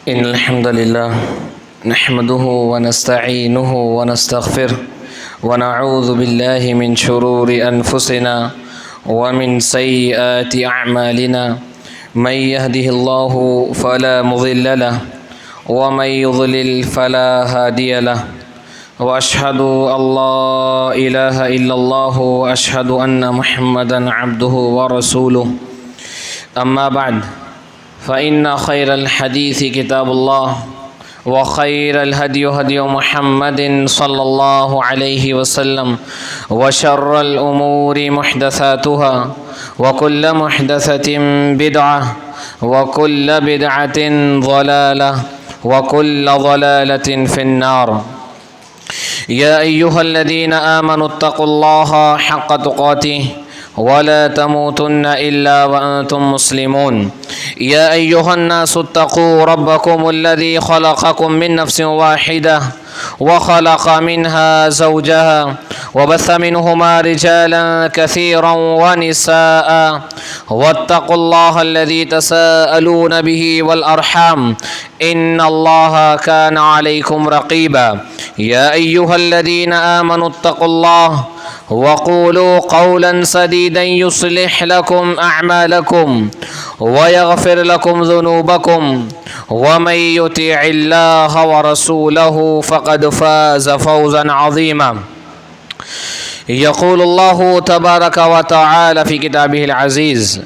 إن الحمد لله نحمده ونستعينه ونستغفره ونعوذ بالله من شرور أنفسنا ومن سيئات أعمالنا من يهده الله فلا مضل له ومن يضلل فلا هادي له وأشهد أن لا إله إلا الله وأشهد أن محمدا عبده ورسوله أما بعد فإن خير الحديث كتاب الله وخير الهدي هدي محمد صلى الله عليه وسلم وشر الأمور محدثاتها وكل محدثة بدعة وكل بدعة ضلالة وكل ضلالة في النار. يا أيها الذين آمنوا اتقوا الله حق تقاته ولا تموتن إلا وأنتم مسلمون. يا أيها الناس اتقوا ربكم الذي خلقكم من نفس واحدة وخلق منها زوجها وبث منهما رجالا كثيرا ونساء واتقوا الله الذي تساءلون به والأرحام إن الله كان عليكم رقيبا. يا أيها الذين آمنوا اتقوا الله وقولوا قولا سديدا يصلح لكم أعمالكم ويغفر لكم ذنوبكم ومن يطع الله ورسوله فقد فاز فوزا عظيما. يقول الله تبارك وتعالى في كتابه العزيز: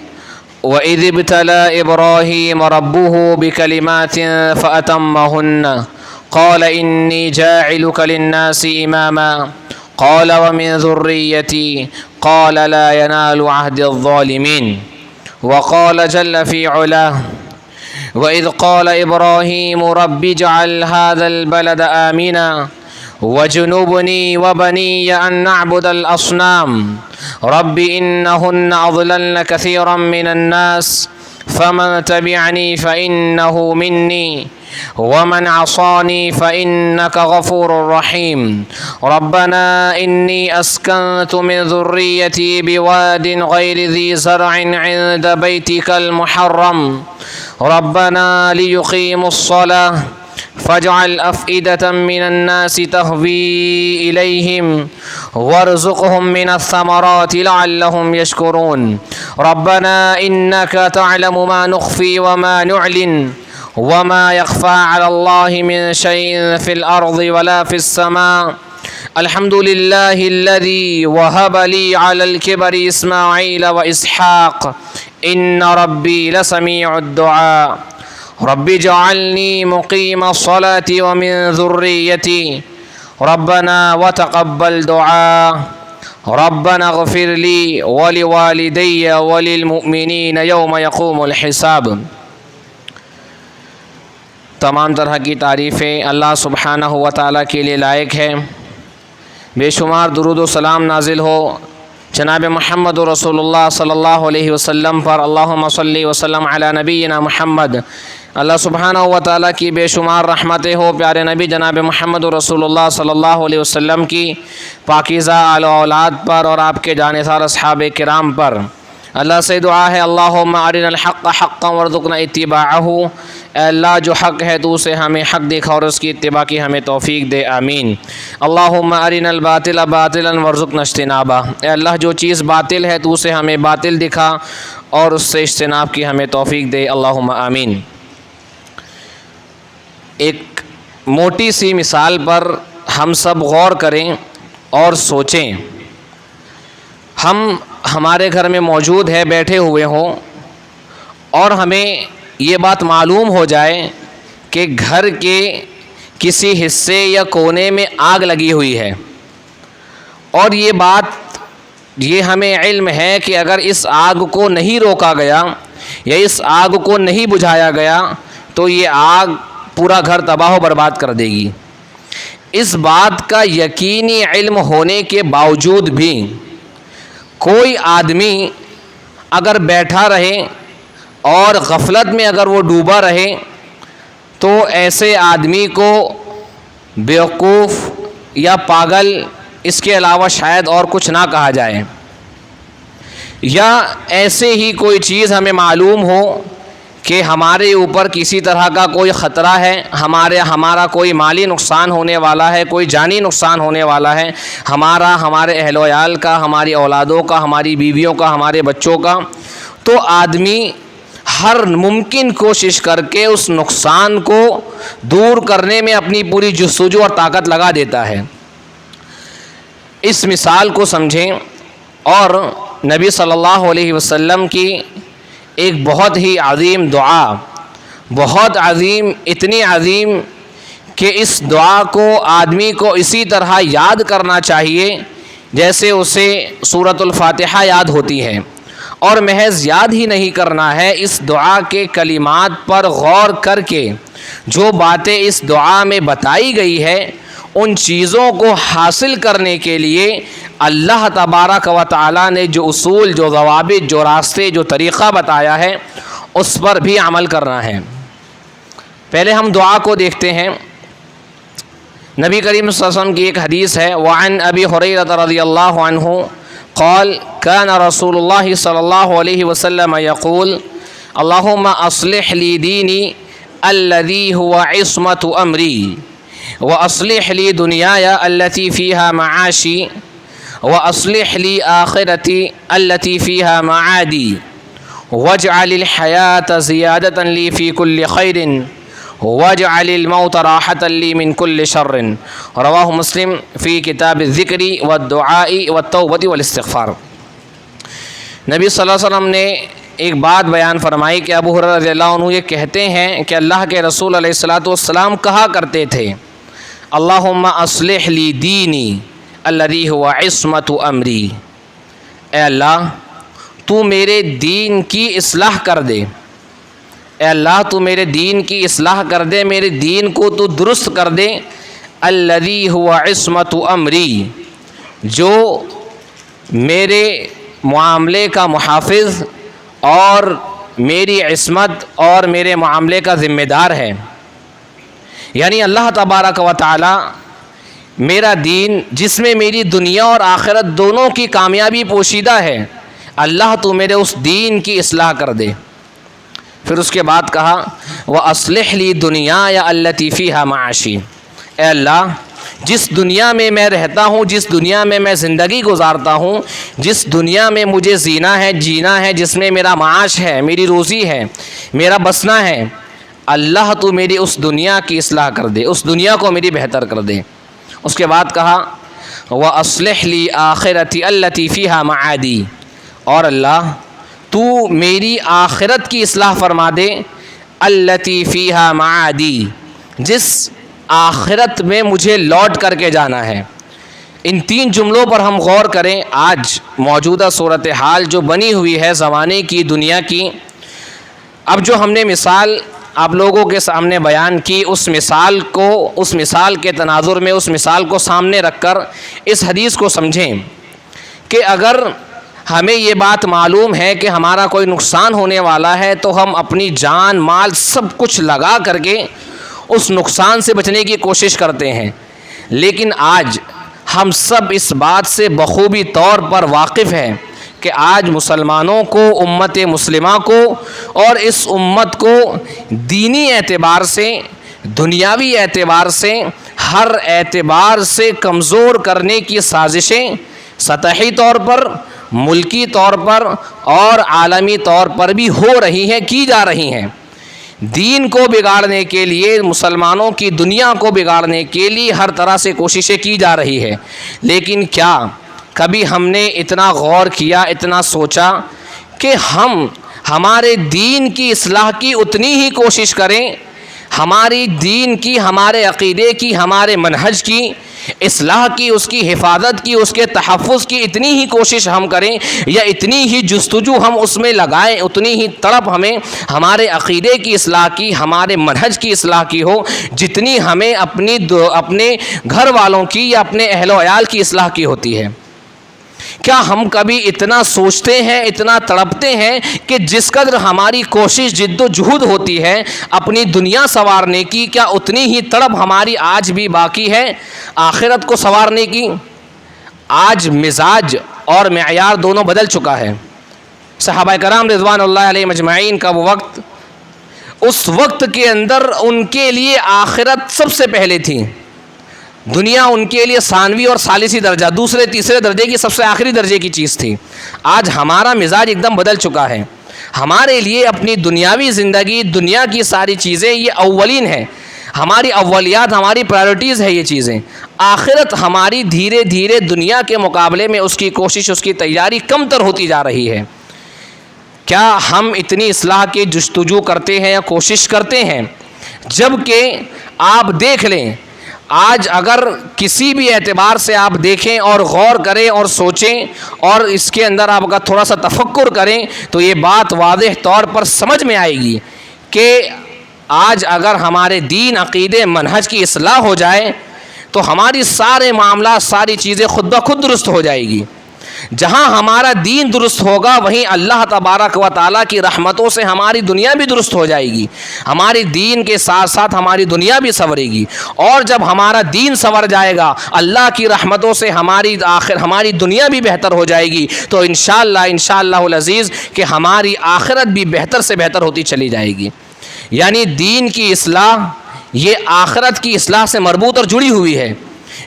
وإذ ابتلى إبراهيم ربه بكلمات فأتمهن قال إني جاعلك للناس إماما قال ومن ذريتي قال لا ينال عهد الظالمين. وقال جل في علاه: وإذ قال إبراهيم رب اجعل هذا البلد آمنا وجنبني وبني أن نعبد الأصنام رب إنهن أضللن كثيرا من الناس فمن تبعني فإنه مني ومن عصاني فإنك غفور رحيم. ربنا إني أسكنت من ذريتي بواد غير ذي زرع عند بيتك المحرم ربنا ليقيموا الصلاة فاجعل أفئدة من الناس تهوي إليهم وارزقهم من الثمرات لعلهم يشكرون. ربنا إنك تعلم ما نخفي وما نعلن وما يخفى على الله من شيء في الأرض ولا في السماء. الحمد لله الذي وهب لي على الكبر إسماعيل وإسحاق إن ربي لسميع الدعاء. رب اجعلني مقيم الصلاة ومن ذريتي ربنا وتقبل دعاء. ربنا اغفر لي ولوالدي وللمؤمنين يوم يقوم الحساب. تمام طرح کی تعریفیں اللہ سبحانہ و تعالیٰ کے لیے لائق ہے. بے شمار درود و سلام نازل ہو جناب محمد رسول اللہ صلی اللہ علیہ وسلم پر. اللہم صلی وسلم علی نبینا محمد. اللہ سبحانہ و تعالیٰ کی بے شمار رحمتیں ہو پیارے نبی جناب محمد رسول اللہ صلی اللہ علیہ وسلم کی پاکیزہ آل و اولاد پر اور آپ کے جانثار اصحاب کرام پر. اللہ سے دعا ہے اللہم ارنا الحق حقا وارزقنا اتباعہ. اے اللہ جو حق ہے تو اسے ہمیں حق دکھا اور اس کی اتباع کی ہمیں توفیق دے. آمین. اللہم ارنا الباطل باطلا وارزقنا اجتنابہ. اے اللہ جو چیز باطل ہے تو اسے ہمیں باطل دکھا اور اس سے اجتناب کی ہمیں توفیق دے. اللہم آمین. ایک موٹی سی مثال پر ہم سب غور کریں اور سوچیں. ہم ہمارے گھر میں موجود ہے، بیٹھے ہوئے ہوں اور ہمیں یہ بات معلوم ہو جائے کہ گھر کے کسی حصے یا کونے میں آگ لگی ہوئی ہے اور یہ ہمیں علم ہے کہ اگر اس آگ کو نہیں روکا گیا یا اس آگ کو نہیں بجھایا گیا تو یہ آگ پورا گھر تباہ و برباد کر دے گی. اس بات کا یقینی علم ہونے کے باوجود بھی کوئی آدمی اگر بیٹھا رہے اور غفلت میں اگر وہ ڈوبا رہے تو ایسے آدمی کو بیوقوف یا پاگل اس کے علاوہ شاید اور کچھ نہ کہا جائے. یا ایسے ہی کوئی چیز ہمیں معلوم ہو کہ ہمارے اوپر کسی طرح کا کوئی خطرہ ہے، ہمارا کوئی مالی نقصان ہونے والا ہے، کوئی جانی نقصان ہونے والا ہے، ہمارے اہل و عیال کا، ہماری اولادوں کا، ہماری بیویوں کا، ہمارے بچوں کا، تو آدمی ہر ممکن کوشش کر کے اس نقصان کو دور کرنے میں اپنی پوری جستجو اور طاقت لگا دیتا ہے۔ اس مثال کو سمجھیں، اور نبی صلی اللہ علیہ وسلم کی ایک بہت ہی عظیم دعا، بہت عظیم، اتنی عظیم کہ اس دعا کو آدمی کو اسی طرح یاد کرنا چاہیے جیسے اسے سورۃ الفاتحہ یاد ہوتی ہے، اور محض یاد ہی نہیں کرنا ہے، اس دعا کے کلمات پر غور کر کے جو باتیں اس دعا میں بتائی گئی ہے ان چیزوں کو حاصل کرنے کے لیے اللہ تبارک و تعالیٰ نے جو اصول، جو ضوابط، جو راستے، جو طریقہ بتایا ہے اس پر بھی عمل کرنا ہے۔ پہلے ہم دعا کو دیکھتے ہیں۔ نبی کریم صلی اللہ علیہ وسلم کی ایک حدیث ہے، وعن ابی ہریرہ رضی اللہ عنہ قال كان رسول اللہ صلی اللہ علیہ وسلم یقول اللہم اصلح لی دینی الذی هو عصمت امری واصلح لی دنیای التي فیہا معاشی واصلح لی آخرتی التي فیہا معادی واجعل الحیاة زیادة لی فی کل خیر واجعل الموت راحة لی من کل شر۔ رواہ مسلم فی کتاب الذکر والدعاء والتوبۃ والاستغفار۔ نبی صلی اللہ علیہ وسلم نے ایک بات بیان فرمائی کہ ابو ہریرہ رضی اللہ عنہ یہ کہتے ہیں کہ اللہ کے رسول علیہ الصلوۃ والسلام کہا کرتے تھے، اللہم اصلح لی دینی الذی هو عصمت امری، اے اللہ تو میرے دین کی اصلاح کر دے، اے اللہ تو میرے دین کی اصلاح کر دے، میرے دین کو تو درست کر دے، الذی هو عصمت امری، جو میرے معاملے کا محافظ اور میری عصمت اور میرے معاملے کا ذمہ دار ہے۔ یعنی اللہ تبارک و تعالی میرا دین جس میں میری دنیا اور آخرت دونوں کی کامیابی پوشیدہ ہے، اللہ تو میرے اس دین کی اصلاح کر دے۔ پھر اس کے بعد کہا وَأَصْلِحْ لِي دُنْيَايَ الَّتِي فِيهَا مَعَاشِي، اے اللہ جس دنیا میں میں رہتا ہوں، جس دنیا میں میں زندگی گزارتا ہوں، جس دنیا میں مجھے جینا ہے، جس میں میرا معاش ہے، میری روزی ہے، میرا بسنا ہے، اللہ تو میری اس دنیا کی اصلاح کر دے، اس دنیا کو میری بہتر کر دے۔ اس کے بعد کہا وَأَصْلِحْ لِي آخِرَتِي الَّتِي فِيهَا مَعَادِي، اور اللہ تو میری آخرت کی اصلاح فرما دے، الَّتِي فِيهَا مَعَادِي، جس آخرت میں مجھے لوٹ کر کے جانا ہے۔ ان تین جملوں پر ہم غور کریں۔ آج موجودہ صورتحال جو بنی ہوئی ہے زمانے کی، دنیا کی، اب جو ہم نے مثال آپ لوگوں کے سامنے بیان کی، اس مثال کے تناظر میں، اس مثال کو سامنے رکھ کر اس حدیث کو سمجھیں کہ اگر ہمیں یہ بات معلوم ہے کہ ہمارا کوئی نقصان ہونے والا ہے تو ہم اپنی جان مال سب کچھ لگا کر کے اس نقصان سے بچنے کی کوشش کرتے ہیں، لیکن آج ہم سب اس بات سے بخوبی طور پر واقف ہیں کہ آج مسلمانوں کو، امت مسلمہ کو اور اس امت کو دینی اعتبار سے، دنیاوی اعتبار سے، ہر اعتبار سے کمزور کرنے کی سازشیں سطحی طور پر، ملکی طور پر اور عالمی طور پر بھی ہو رہی ہیں، کی جا رہی ہیں۔ دین کو بگاڑنے کے لیے، مسلمانوں کی دنیا کو بگاڑنے کے لیے ہر طرح سے کوششیں کی جا رہی ہے، لیکن کیا کبھی ہم نے اتنا غور کیا، اتنا سوچا کہ ہم ہمارے دین کی اصلاح کی اتنی ہی کوشش کریں، ہماری دین کی، ہمارے عقیدے کی، ہمارے منہج کی اصلاح کی، اس کی حفاظت کی، اس کے تحفظ کی اتنی ہی کوشش ہم کریں، یا اتنی ہی جستجو ہم اس میں لگائیں، اتنی ہی تڑپ ہمیں ہمارے عقیدے کی اصلاح کی، ہمارے منہج کی اصلاح کی ہو، جتنی ہمیں اپنے گھر والوں کی یا اپنے اہل و عیال کی اصلاح کی ہوتی ہے۔ کیا ہم کبھی اتنا سوچتے ہیں، اتنا تڑپتے ہیں کہ جس قدر ہماری کوشش، جد و جہد ہوتی ہے اپنی دنیا سنوارنے کی، کیا اتنی ہی تڑپ ہماری آج بھی باقی ہے آخرت کو سنوارنے کی؟ آج مزاج اور معیار دونوں بدل چکا ہے۔ صحابہ کرام رضوان اللہ علیہ مجمعین کا وہ وقت اس وقت کے اندر ان کے لیے آخرت سب سے پہلے تھی، دنیا ان کے لیے ثانوی اور ثالثی درجہ، دوسرے تیسرے درجے کی سب سے آخری درجے کی چیز تھی۔ آج ہمارا مزاج ایک دم بدل چکا ہے، ہمارے لیے اپنی دنیاوی زندگی، دنیا کی ساری چیزیں یہ اولین ہیں، ہماری اولیات، ہماری پرائرٹیز ہے یہ چیزیں۔ آخرت ہماری دھیرے دھیرے دنیا کے مقابلے میں اس کی کوشش، اس کی تیاری کم تر ہوتی جا رہی ہے۔ کیا ہم اتنی اصلاح کی جستجو کرتے ہیں یا کوشش کرتے ہیں؟ جبکہ آپ دیکھ لیں، آج اگر کسی بھی اعتبار سے آپ دیکھیں اور غور کریں اور سوچیں اور اس کے اندر آپ کا تھوڑا سا تفکر کریں تو یہ بات واضح طور پر سمجھ میں آئے گی کہ آج اگر ہمارے دین، عقیدے، منہج کی اصلاح ہو جائے تو ہماری سارے معاملات، ساری چیزیں خود بخود درست ہو جائے گی۔ جہاں ہمارا دین درست ہوگا وہیں اللہ تبارک و تعالیٰ کی رحمتوں سے ہماری دنیا بھی درست ہو جائے گی، ہماری دین کے ساتھ ساتھ ہماری دنیا بھی سنورے گی، اور جب ہمارا دین سنور جائے گا اللہ کی رحمتوں سے ہماری دنیا بھی بہتر ہو جائے گی، تو انشاءاللہ العزیز کہ ہماری آخرت بھی بہتر سے بہتر ہوتی چلی جائے گی۔ یعنی دین کی اصلاح یہ آخرت کی اصلاح سے مربوط اور جڑی ہوئی ہے۔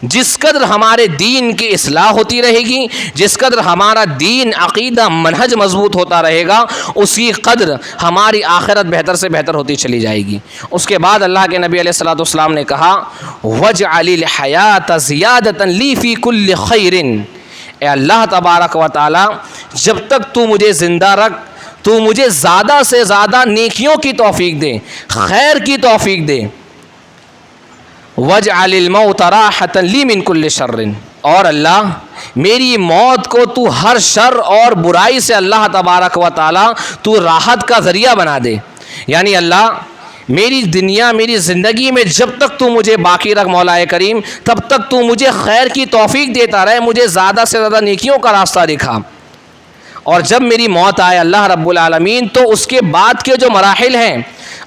جس قدر ہمارے دین کی اصلاح ہوتی رہے گی، جس قدر ہمارا دین، عقیدہ، منہج مضبوط ہوتا رہے گا، اسی قدر ہماری آخرت بہتر سے بہتر ہوتی چلی جائے گی۔ اس کے بعد اللہ کے نبی علیہ الصلوۃ والسلام نے کہا وَاجْعَلِ الْحَيَاةَ زِيَادَةً لِّي فِي كُلِّ خَيْرٍ، اے اللہ تبارک و تعالی جب تک تو مجھے زندہ رکھ، تو مجھے زیادہ سے زیادہ نیکیوں کی توفیق دے، خیر کی توفیق دے۔ وَاجْعَلِ الْمَوْتَ رَاحَةً لِّي مِن كُلِّ شَرٍ، اور اللہ میری موت کو تو ہر شر اور برائی سے اللہ تبارک و تعالی تو راحت کا ذریعہ بنا دے۔ یعنی اللہ میری دنیا، میری زندگی میں جب تک تو مجھے باقی رکھ مولا کریم، تب تک تو مجھے خیر کی توفیق دیتا رہے، مجھے زیادہ سے زیادہ نیکیوں کا راستہ دکھا۔ اور جب میری موت آئے اللہ رب العالمین تو اس کے بعد کے جو مراحل ہیں،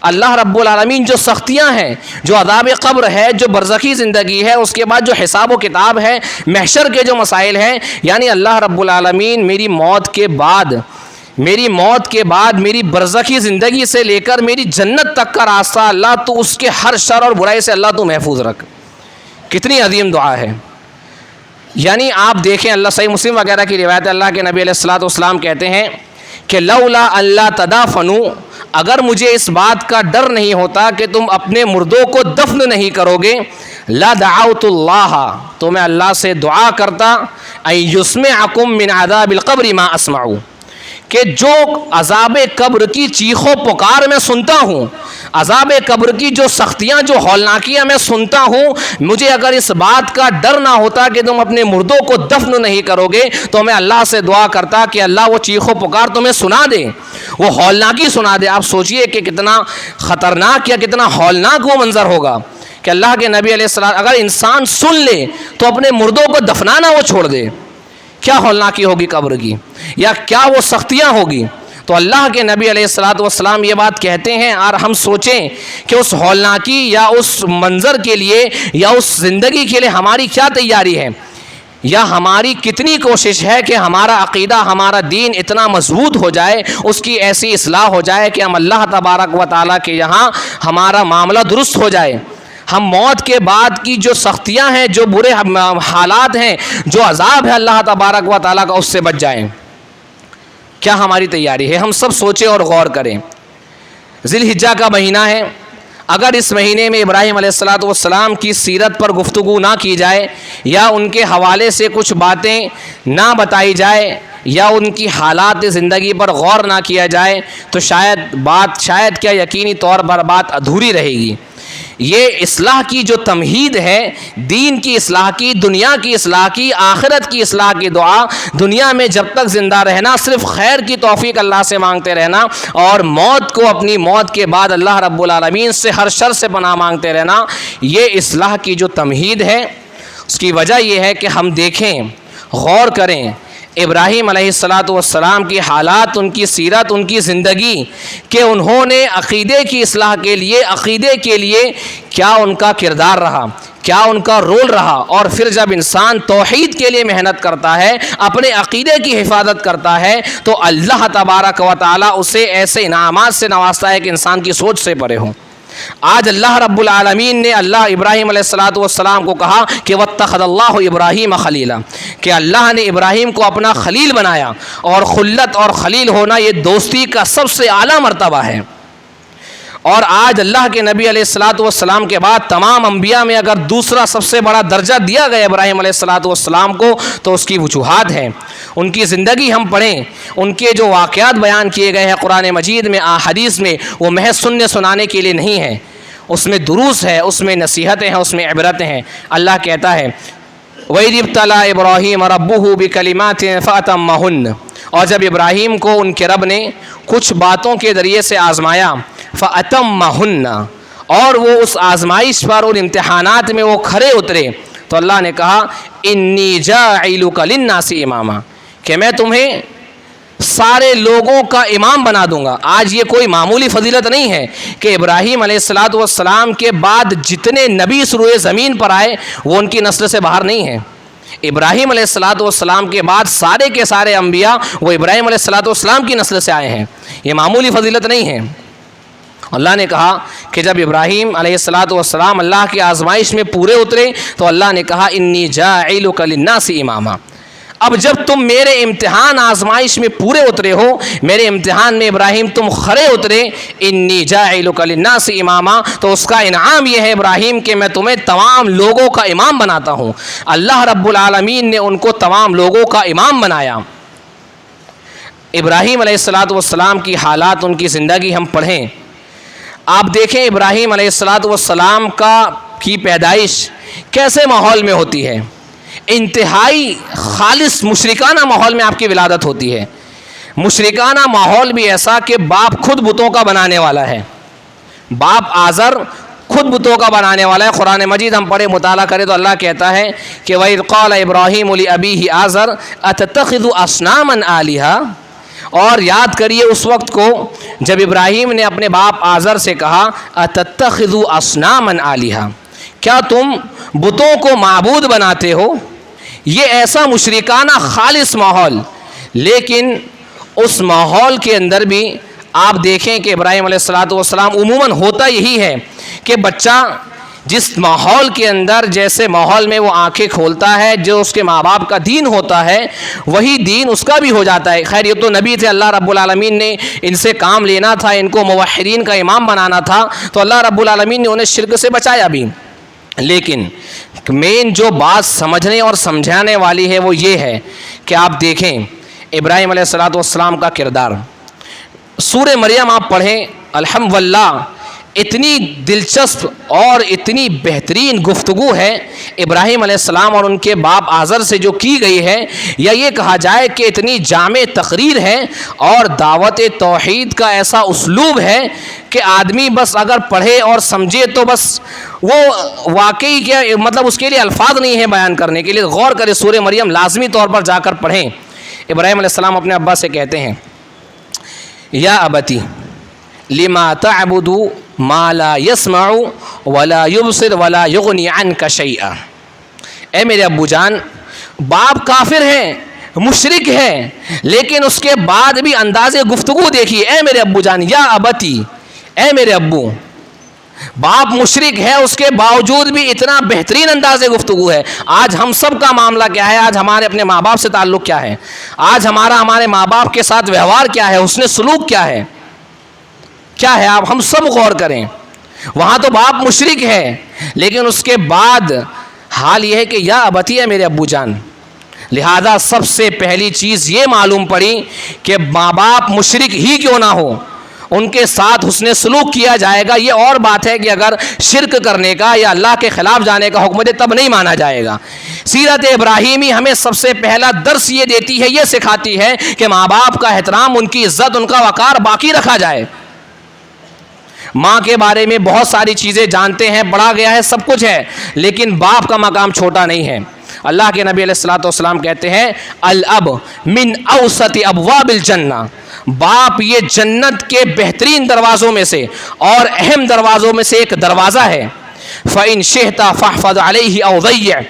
اللہ رب العالمین جو سختیاں ہیں، جو عذاب قبر ہے، جو برزخی زندگی ہے، اس کے بعد جو حساب و کتاب ہے، محشر کے جو مسائل ہیں، یعنی اللہ رب العالمین میری موت کے بعد میری برزخی زندگی سے لے کر میری جنت تک کا راستہ اللہ تو اس کے ہر شر اور برائی سے اللہ تو محفوظ رکھ۔ کتنی عظیم دعا ہے۔ یعنی آپ دیکھیں، اللہ صحیح مسلم وغیرہ کی روایت ہے، اللہ کے نبی علیہ الصلوۃ والسلام کہتے ہیں کہ لولا اللہ تدافنوا، اگر مجھے اس بات کا ڈر نہیں ہوتا کہ تم اپنے مردوں کو دفن نہیں کرو گے، لا دعوت اللہ، تو میں اللہ سے دعا کرتا ان یسمعکم من عذاب القبر ما اسمع، کہ جو عذاب قبر کی چیخ و پکار میں سنتا ہوں، عذاب قبر کی جو سختیاں، جو ہولناکیاں میں سنتا ہوں، مجھے اگر اس بات کا ڈر نہ ہوتا کہ تم اپنے مردوں کو دفن نہیں کرو گے تو میں اللہ سے دعا کرتا کہ اللہ وہ چیخ و پکار تمہیں سنا دے، وہ ہولناکی سنا دے۔ آپ سوچئے کہ کتنا خطرناک یا کتنا ہولناک وہ منظر ہوگا کہ اللہ کے نبی علیہ السلام اگر انسان سن لے تو اپنے مردوں کو دفنانا وہ چھوڑ دے، کیا ہولناکی ہوگی قبر کی، یا کیا وہ سختیاں ہوگی۔ تو اللہ کے نبی علیہ الصلوۃ والسلام یہ بات کہتے ہیں، اور ہم سوچیں کہ اس ہولناکی یا اس منظر کے لیے یا اس زندگی کے لیے ہماری کیا تیاری ہے، یا ہماری کتنی کوشش ہے کہ ہمارا عقیدہ، ہمارا دین اتنا مضبوط ہو جائے، اس کی ایسی اصلاح ہو جائے کہ ہم اللہ تبارک و تعالیٰ کے یہاں ہمارا معاملہ درست ہو جائے، ہم موت کے بعد کی جو سختیاں ہیں، جو برے حالات ہیں، جو عذاب ہے اللہ تبارک و تعالیٰ کا، اس سے بچ جائیں۔ کیا ہماری تیاری ہے؟ ہم سب سوچیں اور غور کریں۔ ذی الحجہ کا مہینہ ہے، اگر اس مہینے میں ابراہیم علیہ الصلوۃ والسلام کی سیرت پر گفتگو نہ کی جائے، یا ان کے حوالے سے کچھ باتیں نہ بتائی جائے، یا ان کی حالات زندگی پر غور نہ کیا جائے، تو شاید کیا یقینی طور پر بات ادھوری رہے گی۔ یہ اصلاح کی جو تمہید ہے، دین کی اصلاح کی، دنیا کی اصلاح کی، آخرت کی اصلاح کی دعا، دنیا میں جب تک زندہ رہنا صرف خیر کی توفیق اللہ سے مانگتے رہنا، اور موت کو اپنی موت کے بعد اللہ رب العالمین سے ہر شر سے پناہ مانگتے رہنا، یہ اصلاح کی جو تمہید ہے۔ اس کی وجہ یہ ہے کہ ہم دیکھیں، غور کریں ابراہیم علیہ الصلوۃ والسلام کی حالات، ان کی سیرت، ان کی زندگی، کہ انہوں نے عقیدے کی اصلاح کے لیے، عقیدے کے لیے کیا ان کا کردار رہا، کیا ان کا رول رہا. اور پھر جب انسان توحید کے لیے محنت کرتا ہے, اپنے عقیدے کی حفاظت کرتا ہے, تو اللہ تبارک و تعالیٰ اسے ایسے انعامات سے نوازتا ہے کہ انسان کی سوچ سے پرے ہوں. آج اللہ رب العالمین نے اللہ ابراہیم علیہ الصلاۃ والسلام کو کہا کہ واتخذ اللہ ابراہیم خلیلا, کہ اللہ نے ابراہیم کو اپنا خلیل بنایا. اور خلت اور خلیل ہونا یہ دوستی کا سب سے اعلیٰ مرتبہ ہے. اور آج اللہ کے نبی علیہ الصلاۃ والسلام کے بعد تمام انبیاء میں اگر دوسرا سب سے بڑا درجہ دیا گیا ابراہیم علیہ الصلاۃ والسلام کو, تو اس کی وجوہات ہیں. ان کی زندگی ہم پڑھیں, ان کے جو واقعات بیان کیے گئے ہیں قرآن مجید میں, احادیث میں, وہ محض سننے سنانے کے لیے نہیں ہیں. اس میں دروس ہے, اس میں نصیحتیں ہیں, اس میں عبرتیں ہیں. اللہ کہتا ہے وَإِذِ ابْتَلَىٰ إِبْرَاهِيمَ رَبُّهُ بِكَلِمَاتٍ فَأَتَمَّهُنَّ, اور جب ابراہیم کو ان کے رب نے کچھ باتوں کے ذریعے سے آزمایا, فَأَتَمَّهُنَّ, اور وہ اس آزمائش پر, ان امتحانات میں وہ کھرے اترے, تو اللہ نے کہا اِنِّي جَاعِلُكَ لِلنَّاسِ إِمَامًا, کہ میں تمہیں سارے لوگوں کا امام بنا دوں گا. آج یہ کوئی معمولی فضیلت نہیں ہے کہ ابراہیم علیہ الصلاۃ والسلام کے بعد جتنے نبی روئے زمین پر آئے وہ ان کی نسل سے باہر نہیں ہیں. ابراہیم علیہ الصلاۃ والسلام کے بعد سارے کے سارے انبیاء وہ ابراہیم علیہ الصلاۃ والسلام کی نسل سے آئے ہیں. یہ معمولی فضیلت نہیں ہے. اللہ نے کہا کہ جب ابراہیم علیہ الصلاۃ والسلام اللہ کی آزمائش میں پورے اترے, تو اللہ نے کہا انی جاعلک للناس اماما. اب جب تم میرے امتحان آزمائش میں پورے اترے ہو, میرے امتحان میں ابراہیم تم کھرے اترے, انی جاعلک للناس اماما, تو اس کا انعام یہ ہے ابراہیم کہ میں تمہیں تمام لوگوں کا امام بناتا ہوں. اللہ رب العالمین نے ان کو تمام لوگوں کا امام بنایا. ابراہیم علیہ الصلاۃ والسلام کی حالات, ان کی زندگی ہم پڑھیں. آپ دیکھیں ابراہیم علیہ الصلاۃ والسلام کی پیدائش کیسے ماحول میں ہوتی ہے. انتہائی خالص مشرکانہ ماحول میں آپ کی ولادت ہوتی ہے. مشرکانہ ماحول بھی ایسا کہ باپ خود بتوں کا بنانے والا ہے. باپ آزر خود بتوں کا بنانے والا ہے. قرآن مجید ہم پڑھے مطالعہ کریں تو اللہ کہتا ہے کہ وَإِذْ قَالَ إِبْرَاهِيمُ لِأَبِيهِ آزر أَتَتَّخِذُ أَصْنَامًا آلِهَةً, اور یاد کریے اس وقت کو جب ابراہیم نے اپنے باپ آزر سے کہا أَتَتَّخِذُ أَصْنَامًا آلِهَةً, کیا تم بتوں کو معبود بناتے ہو. یہ ایسا مشرکانہ خالص ماحول. لیکن اس ماحول کے اندر بھی آپ دیکھیں کہ ابراہیم علیہ الصلاۃ والسلام عموماً ہوتا یہی ہے کہ بچہ جس ماحول کے اندر, جیسے ماحول میں وہ آنکھیں کھولتا ہے, جو اس کے ماں باپ کا دین ہوتا ہے وہی دین اس کا بھی ہو جاتا ہے. خیر یہ تو نبی تھے, اللہ رب العالمین نے ان سے کام لینا تھا, ان کو موحدین کا امام بنانا تھا, تو اللہ رب العالمین نے انہیں شرک سے بچایا بھی. لیکن مین جو بات سمجھنے اور سمجھانے والی ہے وہ یہ ہے کہ آپ دیکھیں ابراہیم علیہ الصلاۃ والسلام کا کردار. سورہ مریم آپ پڑھیں, الحمدللہ اتنی دلچسپ اور اتنی بہترین گفتگو ہے ابراہیم علیہ السلام اور ان کے باپ آزر سے جو کی گئی ہے, یا یہ کہا جائے کہ اتنی جامع تقریر ہے اور دعوت توحید کا ایسا اسلوب ہے کہ آدمی بس اگر پڑھے اور سمجھے تو بس وہ واقعی کیا مطلب اس کے لیے الفاظ نہیں ہے بیان کرنے کے لیے. غور کرے, سورہ مریم لازمی طور پر جا کر پڑھیں. ابراہیم علیہ السلام اپنے ابا سے کہتے ہیں یا ابتی لما تعبد ما لا يسمع ولا يبصر ولا يغني عنك شيئا. اے میرے ابو جان, باپ کافر ہیں, مشرک ہے, لیکن اس کے بعد بھی انداز گفتگو دیکھیے. اے میرے ابو جان, یا ابتی, اے میرے ابو. باپ مشرک ہے, اس کے باوجود بھی اتنا بہترین انداز گفتگو ہے. آج ہم سب کا معاملہ کیا ہے؟ آج ہمارے اپنے ماں باپ سے تعلق کیا ہے؟ آج ہمارے ماں باپ کے ساتھ ویوہار کیا ہے؟ حسن سلوک کیا ہے؟ کیا ہے؟ آپ ہم سب غور کریں. وہاں تو باپ مشرک ہے, لیکن اس کے بعد حال یہ ہے کہ یا ابتی, ہے میرے ابو جان. لہذا سب سے پہلی چیز یہ معلوم پڑی کہ ماں باپ مشرک ہی کیوں نہ ہو, ان کے ساتھ حسن سلوک کیا جائے گا. یہ اور بات ہے کہ اگر شرک کرنے کا یا اللہ کے خلاف جانے کا حکم دے تب نہیں مانا جائے گا. سیرت ابراہیمی ہمیں سب سے پہلا درس یہ دیتی ہے, یہ سکھاتی ہے کہ ماں باپ کا احترام, ان کی عزت, ان کا وقار باقی رکھا جائے. ماں کے بارے میں بہت ساری چیزیں جانتے ہیں, پڑھا گیا ہے, سب کچھ ہے, لیکن باپ کا مقام چھوٹا نہیں ہے. اللہ کے نبی علیہ الصلوۃ والسلام کہتے ہیں الاب من اوسط ابواب الجنہ, باپ یہ جنت کے بہترین دروازوں میں سے اور اہم دروازوں میں سے ایک دروازہ ہے. فَإِن شِئْتَ فَاحْفَظْ عَلَيْهِ أَوْ ضَيِّعْ،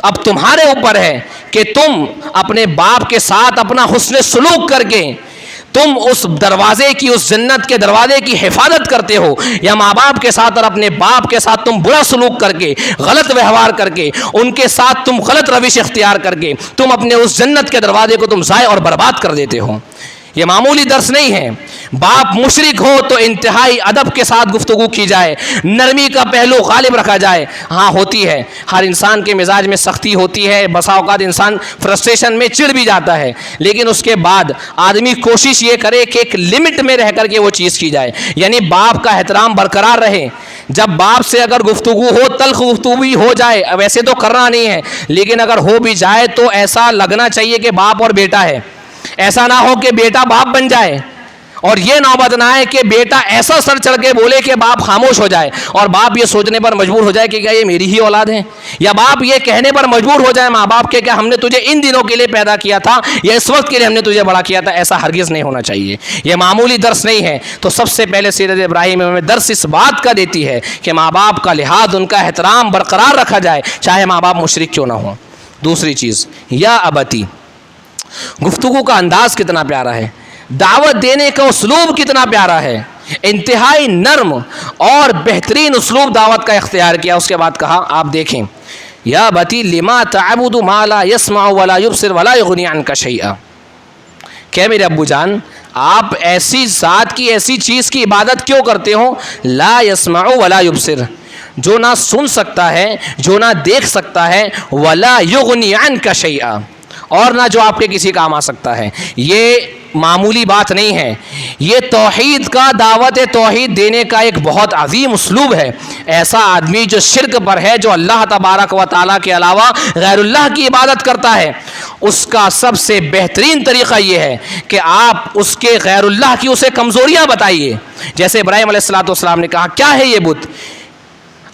اب تمہارے اوپر ہے کہ تم اپنے باپ کے ساتھ اپنا حسن سلوک کر کے تم اس دروازے کی، اس جنت کے دروازے کی حفاظت کرتے ہو، یا ماں باپ کے ساتھ اور اپنے باپ کے ساتھ تم برا سلوک کر کے، غلط ویوہار کر کے، ان کے ساتھ تم غلط روش اختیار کر کے تم اپنے اس جنت کے دروازے کو تم ضائع اور برباد کر دیتے ہو۔ یہ معمولی درس نہیں ہے۔ باپ مشرک ہو تو انتہائی ادب کے ساتھ گفتگو کی جائے، نرمی کا پہلو غالب رکھا جائے۔ ہاں ہوتی ہے، ہر انسان کے مزاج میں سختی ہوتی ہے، بسا اوقات انسان فرسٹریشن میں چڑ بھی جاتا ہے، لیکن اس کے بعد آدمی کوشش یہ کرے کہ ایک لمٹ میں رہ کر کے وہ چیز کی جائے، یعنی باپ کا احترام برقرار رہے۔ جب باپ سے اگر گفتگو ہو، تلخ گفتگو بھی ہو جائے، ویسے تو کرنا نہیں ہے، لیکن اگر ہو بھی جائے تو ایسا لگنا چاہیے کہ باپ اور بیٹا ہے، ایسا نہ ہو کہ بیٹا باپ بن جائے، اور یہ نوبت نہ آئے کہ بیٹا ایسا سر چڑھ کے بولے کہ باپ خاموش ہو جائے، اور باپ یہ سوچنے پر مجبور ہو جائے کہ کیا یہ میری ہی اولاد ہے، یا باپ یہ کہنے پر مجبور ہو جائے ماں باپ کے کہ ہم نے تجھے ان دنوں کے لیے پیدا کیا تھا یا اس وقت کے لیے ہم نے تجھے بڑا کیا تھا۔ ایسا ہرگز نہیں ہونا چاہیے، یہ معمولی درس نہیں ہے۔ تو سب سے پہلے سیرت ابراہیم ہمیں درس اس بات کا دیتی ہے کہ ماں باپ کا لحاظ، ان کا احترام برقرار رکھا جائے، چاہے ماں باپ مشرک کیوں نہ ہوں۔ دوسری چیز، یا ابتی، گفتگو کا انداز کتنا پیارا ہے، دعوت دینے کا اسلوب کتنا پیارا ہے، انتہائی نرم اور بہترین اسلوب دعوت کا اختیار کیا۔ اس کے بعد کہا، آپ دیکھیں، یا بتی لما تعبد ما لا يسمع ولا يبصر ولا يغني عنك شيئا، کہ میرے ابو جان آپ ایسی ذات کی، ایسی چیز کی عبادت کیوں کرتے ہو، لا يسمع ولا يبصر، جو نہ سن سکتا ہے، جو نہ دیکھ سکتا ہے، ولا يغني عنك شيئا، اور نہ جو آپ کے کسی کام آ سکتا ہے۔ یہ معمولی بات نہیں ہے، یہ توحید کا، دعوت توحید دینے کا ایک بہت عظیم اسلوب ہے۔ ایسا آدمی جو شرک پر ہے، جو اللہ تبارک و تعالیٰ کے علاوہ غیر اللہ کی عبادت کرتا ہے، اس کا سب سے بہترین طریقہ یہ ہے کہ آپ اس کے غیر اللہ کی اسے کمزوریاں بتائیے۔ جیسے ابراہیم علیہ السلام نے کہا، کیا ہے یہ بت؟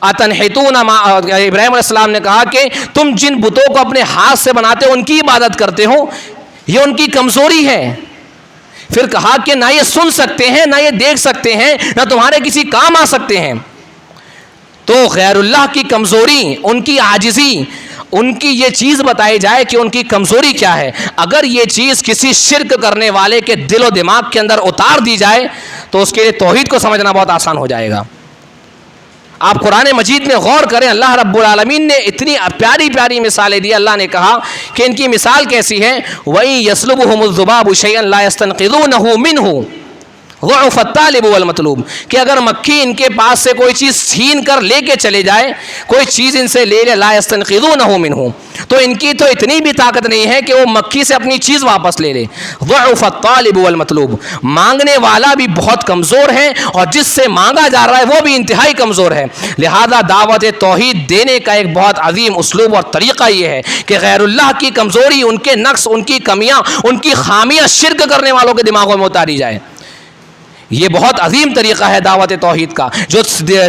اتنحتون، ابراہیم علیہ السلام نے کہا کہ تم جن بتوں کو اپنے ہاتھ سے بناتے ہو ان کی عبادت کرتے ہو، یہ ان کی کمزوری ہے۔ پھر کہا کہ نہ یہ سن سکتے ہیں، نہ یہ دیکھ سکتے ہیں، نہ تمہارے کسی کام آ سکتے ہیں۔ تو غیر اللہ کی کمزوری، ان کی عاجزی، ان کی یہ چیز بتائی جائے کہ ان کی کمزوری کیا ہے۔ اگر یہ چیز کسی شرک کرنے والے کے دل و دماغ کے اندر اتار دی جائے تو اس کے لیے توحید کو سمجھنا بہت آسان ہو جائے گا۔ آپ قرآن مجید میں غور کریں، اللہ رب العالمین نے اتنی پیاری پیاری مثالیں دی۔ اللہ نے کہا کہ ان کی مثال کیسی ہے، وَإِن يَسْلُبْهُمُ الذُّبَابُ شَيْئًا لَا يَسْتَنْقِذُونَهُ مِنْهُ ضعف الطالب والمطلوب، کہ اگر مکھی ان کے پاس سے کوئی چیز چھین کر لے کے چلے جائے، کوئی چیز ان سے لے لے، لا يستنقذونه منه، تو ان کی تو اتنی بھی طاقت نہیں ہے کہ وہ مکھی سے اپنی چیز واپس لے لے۔ ضعف الطالب والمطلوب، مانگنے والا بھی بہت کمزور ہے اور جس سے مانگا جا رہا ہے وہ بھی انتہائی کمزور ہے۔ لہذا دعوت توحید دینے کا ایک بہت عظیم اسلوب اور طریقہ یہ ہے کہ غیر اللہ کی کمزوری، ان کے نقص، ان کی کمیاں، ان کی خامیاں شرک کرنے والوں کے دماغوں میں اتاری جائے۔ یہ بہت عظیم طریقہ ہے دعوت توحید کا، جو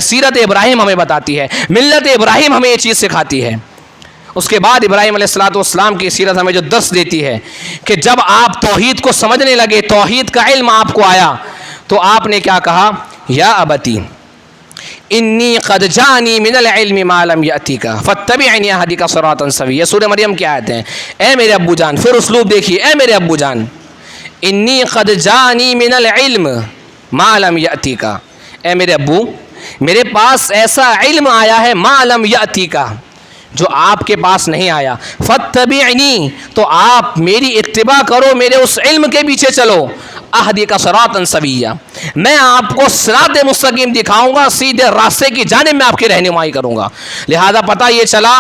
سیرت ابراہیم ہمیں بتاتی ہے، ملت ابراہیم ہمیں یہ چیز سکھاتی ہے۔ اس کے بعد ابراہیم علیہ السلام کی سیرت ہمیں جو درس دیتی ہے کہ جب آپ توحید کو سمجھنے لگے، توحید کا علم آپ کو آیا، تو آپ نے کیا کہا، یا ابتی انی قد جانی من العلم ما لم یأتیک فاتبعنی اہدک صراطا سویا۔ سورہ مریم کی آیت ہیں۔ اے میرے ابو جان، پھر اسلوب دیکھیے، اے میرے ابو جان، انی قد جانی من العلم ما لم یأتیک، اے میرے ابو، میرے پاس ایسا علم آیا ہے ما لم یأتیک، جو آپ کے پاس نہیں آیا، فاتبعنی، تو آپ میری اتباع کرو، میرے اس علم کے پیچھے چلو، اہدک صراطا سویا، میں آپ کو صراط مستقیم دکھاؤں گا، سیدھے راستے کی جانب میں آپ کی رہنمائی کروں گا۔ لہذا پتہ یہ چلا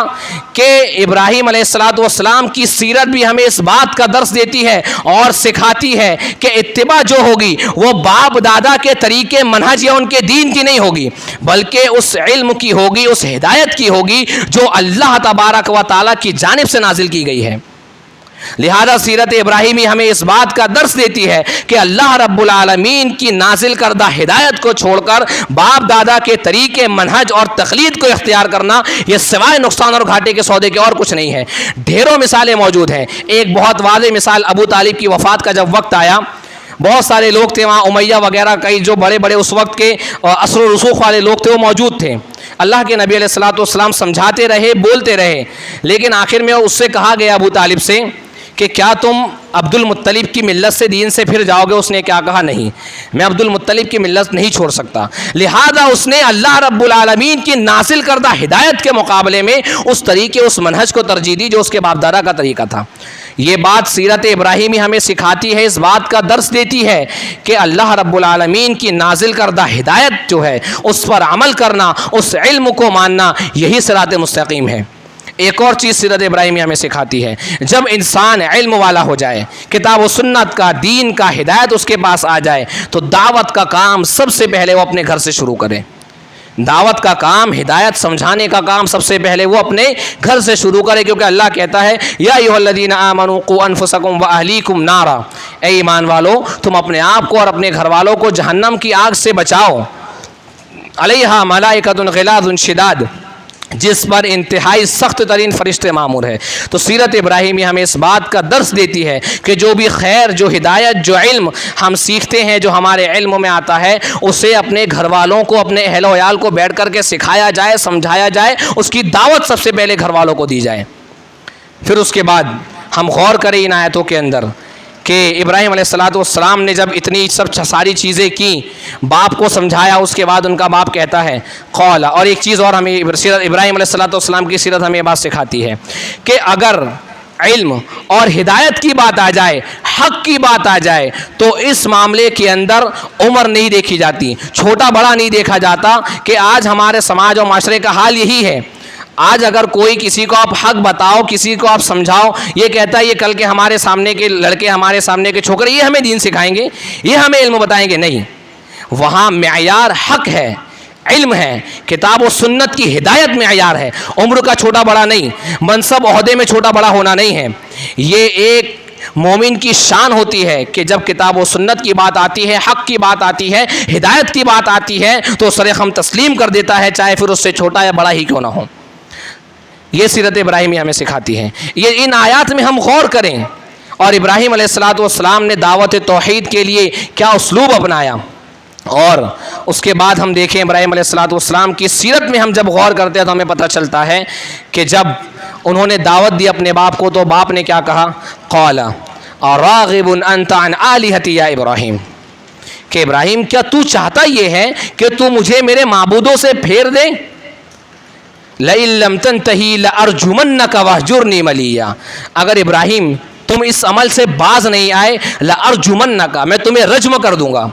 کہ ابراہیم علیہ السلام کی سیرت بھی ہمیں اس بات کا درس دیتی ہے اور سکھاتی ہے کہ اتباع جو ہوگی وہ باپ دادا کے طریقے، منہج یا ان کے دین کی نہیں ہوگی، بلکہ اس علم کی ہوگی، اس ہدایت کی ہوگی جو اللہ تبارک و تعالیٰ کی جانب سے نازل کی گئی ہے۔ لہذا سیرت ابراہیمی ہمیں اس بات کا درس دیتی ہے کہ اللہ رب العالمین کی نازل کردہ ہدایت کو چھوڑ کر باپ دادا کے طریقے، منہج اور تقلید کو اختیار کرنا، یہ سوائے نقصان اور گھاٹے کے سودے کے اور کچھ نہیں ہے۔ ڈھیروں مثالیں موجود ہیں۔ ایک بہت واضح مثال، ابو طالب کی وفات کا جب وقت آیا، بہت سارے لوگ تھے وہاں، امیہ وغیرہ، کئی جو بڑے بڑے اس وقت کے اثر و رسوخ والے لوگ تھے وہ موجود تھے۔ اللہ کے نبی علیہ الصلوۃ والسلام سمجھاتے رہے، بولتے رہے، لیکن آخر میں اس سے کہا گیا ابو طالب سے کہ کیا تم عبد المطلب کی ملت سے، دین سے پھر جاؤ گے؟ اس نے کیا کہا؟ نہیں، میں عبد المطلب کی ملت نہیں چھوڑ سکتا۔ لہذا اس نے اللہ رب العالمین کی نازل کردہ ہدایت کے مقابلے میں اس طریقے، اس منہج کو ترجیح دی جو اس کے باپ دادا کا طریقہ تھا۔ یہ بات سیرت ابراہیمی ہمیں سکھاتی ہے، اس بات کا درس دیتی ہے کہ اللہ رب العالمین کی نازل کردہ ہدایت جو ہے اس پر عمل کرنا، اس علم کو ماننا، یہی صراط مستقیم ہے۔ ایک اور چیز سیرت ابراہیمی ہمیں سکھاتی ہے، جب انسان علم والا ہو جائے، کتاب و سنت کا، دین کا، ہدایت اس کے پاس آ جائے، تو دعوت کا کام سب سے پہلے وہ اپنے گھر سے شروع کرے۔ دعوت کا کام، ہدایت سمجھانے کا کام سب سے پہلے وہ اپنے گھر سے شروع کرے، کیونکہ اللہ کہتا ہے یا ایھا الذین آمنوا قوا انفسکم واہلیکم نارا، اے ایمان والو تم اپنے آپ کو اور اپنے گھر والوں کو جہنم کی آگ سے بچاؤ، علیہا ملائکۃ غلاظ شداد، جس پر انتہائی سخت ترین فرشتے مامور ہے۔ تو سیرت ابراہیمی ہمیں اس بات کا درس دیتی ہے کہ جو بھی خیر، جو ہدایت، جو علم ہم سیکھتے ہیں، جو ہمارے علم میں آتا ہے، اسے اپنے گھر والوں کو، اپنے اہل و عیال کو بیٹھ کر کے سکھایا جائے، سمجھایا جائے، اس کی دعوت سب سے پہلے گھر والوں کو دی جائے۔ پھر اس کے بعد ہم غور کریں ان آیتوں کے اندر کہ ابراہیم علیہ الصلوۃ والسلام نے جب اتنی ساری چیزیں کی، باپ کو سمجھایا، اس کے بعد ان کا باپ کہتا ہے قال۔ اور ایک چیز اور ہمیں ابراہیم علیہ الصلوۃ والسلام کی سیرت ہمیں یہ بات سکھاتی ہے کہ اگر علم اور ہدایت کی بات آ جائے، حق کی بات آ جائے، تو اس معاملے کے اندر عمر نہیں دیکھی جاتی، چھوٹا بڑا نہیں دیکھا جاتا، کہ آج ہمارے سماج اور معاشرے کا حال یہی ہے۔ آج اگر کوئی کسی کو آپ حق بتاؤ، کسی کو آپ سمجھاؤ، یہ کہتا ہے یہ کل کے ہمارے سامنے کے لڑکے، ہمارے سامنے کے چھوکرے، یہ ہمیں دین سکھائیں گے، یہ ہمیں علم بتائیں گے۔ نہیں، وہاں معیار حق ہے، علم ہے، کتاب و سنت کی ہدایت معیار ہے، عمر کا چھوٹا بڑا نہیں، منصب عہدے میں چھوٹا بڑا ہونا نہیں ہے۔ یہ ایک مومن کی شان ہوتی ہے کہ جب کتاب و سنت کی بات آتی ہے، حق کی بات آتی ہے، ہدایت کی بات آتی ہے، تو سرخم تسلیم کر دیتا ہے، چاہے پھر اس سے چھوٹا یا بڑا ہی کیوں نہ ہو۔ یہ سیرت ابراہیمی ہمیں سکھاتی ہے۔ یہ ان آیات میں ہم غور کریں، اور ابراہیم علیہ الصلوۃ والسلام نے دعوت توحید کے لیے کیا اسلوب اپنایا، اور اس کے بعد ہم دیکھیں ابراہیم علیہ الصلوۃ والسلام کی سیرت میں ہم جب غور کرتے ہیں تو ہمیں پتہ چلتا ہے کہ جب انہوں نے دعوت دی اپنے باپ کو، تو باپ نے کیا کہا؟ قال اراغب انت عن آلہتی یا ابراہیم، کہ ابراہیم کیا تو چاہتا یہ ہے کہ تو مجھے میرے معبودوں سے پھیر دے؟ لئن لم تنتہی لارجمنک واہجرنی ملیہ، اگر ابراہیم تم اس عمل سے باز نہیں آئے، لارجمنک، میں تمہیں رجم کر دوں گا،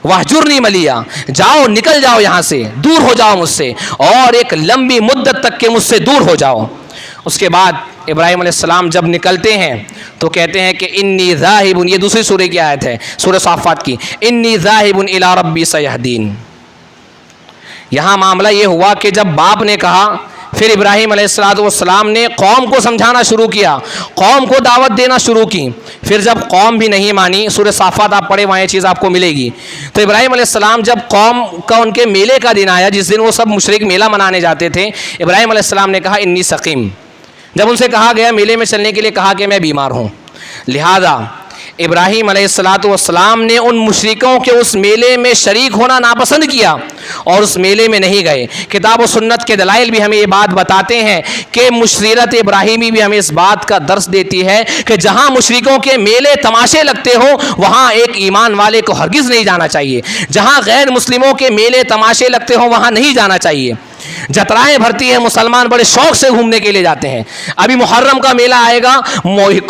واہجرنی ملیہ، جاؤ، نکل جاؤ یہاں سے، دور ہو جاؤ مجھ سے، اور ایک لمبی مدت تک کہ مجھ سے دور ہو جاؤ۔ اس کے بعد ابراہیم علیہ السلام جب نکلتے ہیں تو کہتے ہیں کہ انی ذاہب، یہ دوسری سورہ کی آیت ہے، سورہ صافات کی، انی ذاہب الی ربی سیہدین۔ یہاں معاملہ یہ ہوا کہ جب باپ نے کہا، پھر ابراہیم علیہ السلام نے قوم کو سمجھانا شروع کیا، قوم کو دعوت دینا شروع کی۔ پھر جب قوم بھی نہیں مانی، سورہ صافات آپ پڑھے، وہاں یہ چیز آپ کو ملے گی، تو ابراہیم علیہ السلام جب قوم کا ان کے میلے کا دن آیا، جس دن وہ سب مشرک میلہ منانے جاتے تھے، ابراہیم علیہ السلام نے کہا انی سقیم۔ جب ان سے کہا گیا، میلے میں چلنے کے لیے کہا کہ میں بیمار ہوں، لہذا ابراہیم علیہ السلام نے ان مشرکوں کے اس میلے میں شریک ہونا ناپسند کیا اور اس میلے میں نہیں گئے۔ کتاب و سنت کے دلائل بھی ہمیں یہ بات بتاتے ہیں کہ سیرت ابراہیمی بھی ہمیں اس بات کا درس دیتی ہے کہ جہاں مشرکوں کے میلے تماشے لگتے ہو، وہاں ایک ایمان والے کو ہرگز نہیں جانا چاہیے۔ جہاں غیر مسلموں کے میلے تماشے لگتے ہو، وہاں نہیں جانا چاہیے۔ جترائیں بھرتی ہیں، مسلمان بڑے شوق سے گھومنے کے لیے جاتے ہیں۔ ابھی محرم کا میلہ آئے گا،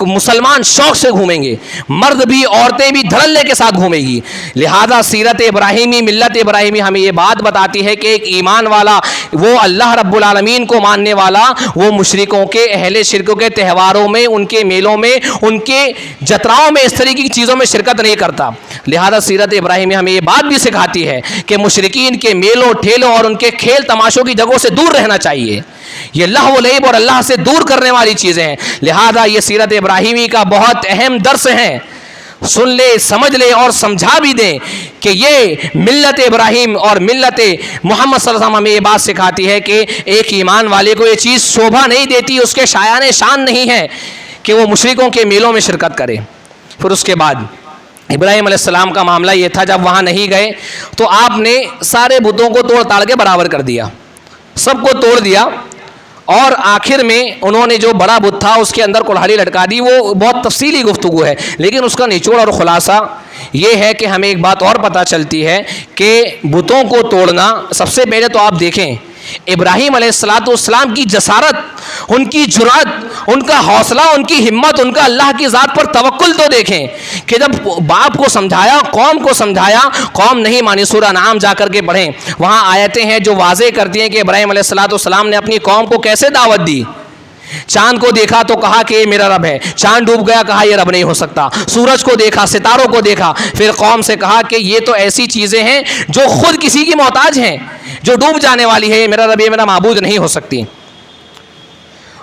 مسلمان شوق سے گھومیں گے، مرد بھی، عورتیں بھی دھڑلے کے ساتھ گھومیں گی۔ لہذا سیرت ابراہیمی، ملت ابراہیمی ہمیں یہ بات بتاتی ہے کہ ایک ایمان والا، وہ اللہ رب العالمین کو ماننے والا، وہ مشرکوں کے، اہل شرک کے تہواروں میں، ان کے میلوں میں، ان کے جتراؤں میں اس طریقے کی چیزوں میں شرکت نہیں کرتا۔ لہذا سیرت ابراہیمی ہمیں یہ بات بھی سکھاتی ہے کہ مشرکین کے میلوں ٹھیلوں اور ان کے کھیل تماشوں کی جگہوں سے دور رہنا چاہیے۔ یہ لہو و لعب اور اللہ سے دور کرنے والی چیزیں ہیں۔ لہذا یہ سیرت ابراہیمی کا بہت اہم درس ہے، سن لے، سمجھ لے اور سمجھا بھی دیں کہ یہ ملت ابراہیم اور ملت محمد صلی اللہ علیہ وسلم ہمیں یہ بات سکھاتی ہے کہ ایک ایمان والے کو یہ چیز شوبھا نہیں دیتی، اس کے شایان شان نہیں ہے کہ وہ مشرکوں کے میلوں میں شرکت کرے۔ پھر اس کے بعد ابراہیم علیہ السلام کا معاملہ یہ تھا، جب وہاں نہیں گئے تو آپ نے سارے بتوں کو توڑ تاڑ کے برابر کر دیا۔ سب کو توڑ دیا اور آخر میں انہوں نے جو بڑا بت تھا اس کے اندر کلہاڑی لٹکا دی. وہ بہت تفصیلی گفتگو ہے لیکن اس کا نچوڑ اور خلاصہ یہ ہے کہ ہمیں ایک بات اور پتہ چلتی ہے کہ بتوں کو توڑنا، سب سے پہلے تو آپ دیکھیں ابراہیم علیہ السلام کی جسارت، ان کی جرأت، ان کا حوصلہ، ان کی ہمت، ان کا اللہ کی ذات پر توکل تو دیکھیں کہ جب باپ کو سمجھایا، قوم کو سمجھایا، قوم نہیں مانی. سورہ انعام جا کر کے پڑھیں، وہاں آیتیں ہیں جو واضح کرتی ہیں کہ ابراہیم علیہ السلام نے اپنی قوم کو کیسے دعوت دی. چاند کو دیکھا تو کہا کہ یہ میرا رب ہے، چاند ڈوب گیا کہا یہ رب نہیں ہو سکتا. سورج کو دیکھا، ستاروں کو دیکھا، پھر قوم سے کہا کہ یہ تو ایسی چیزیں ہیں جو خود کسی کی محتاج ہیں، جو ڈوب جانے والی ہے، یہ میرا رب، یہ میرا معبود نہیں ہو سکتی.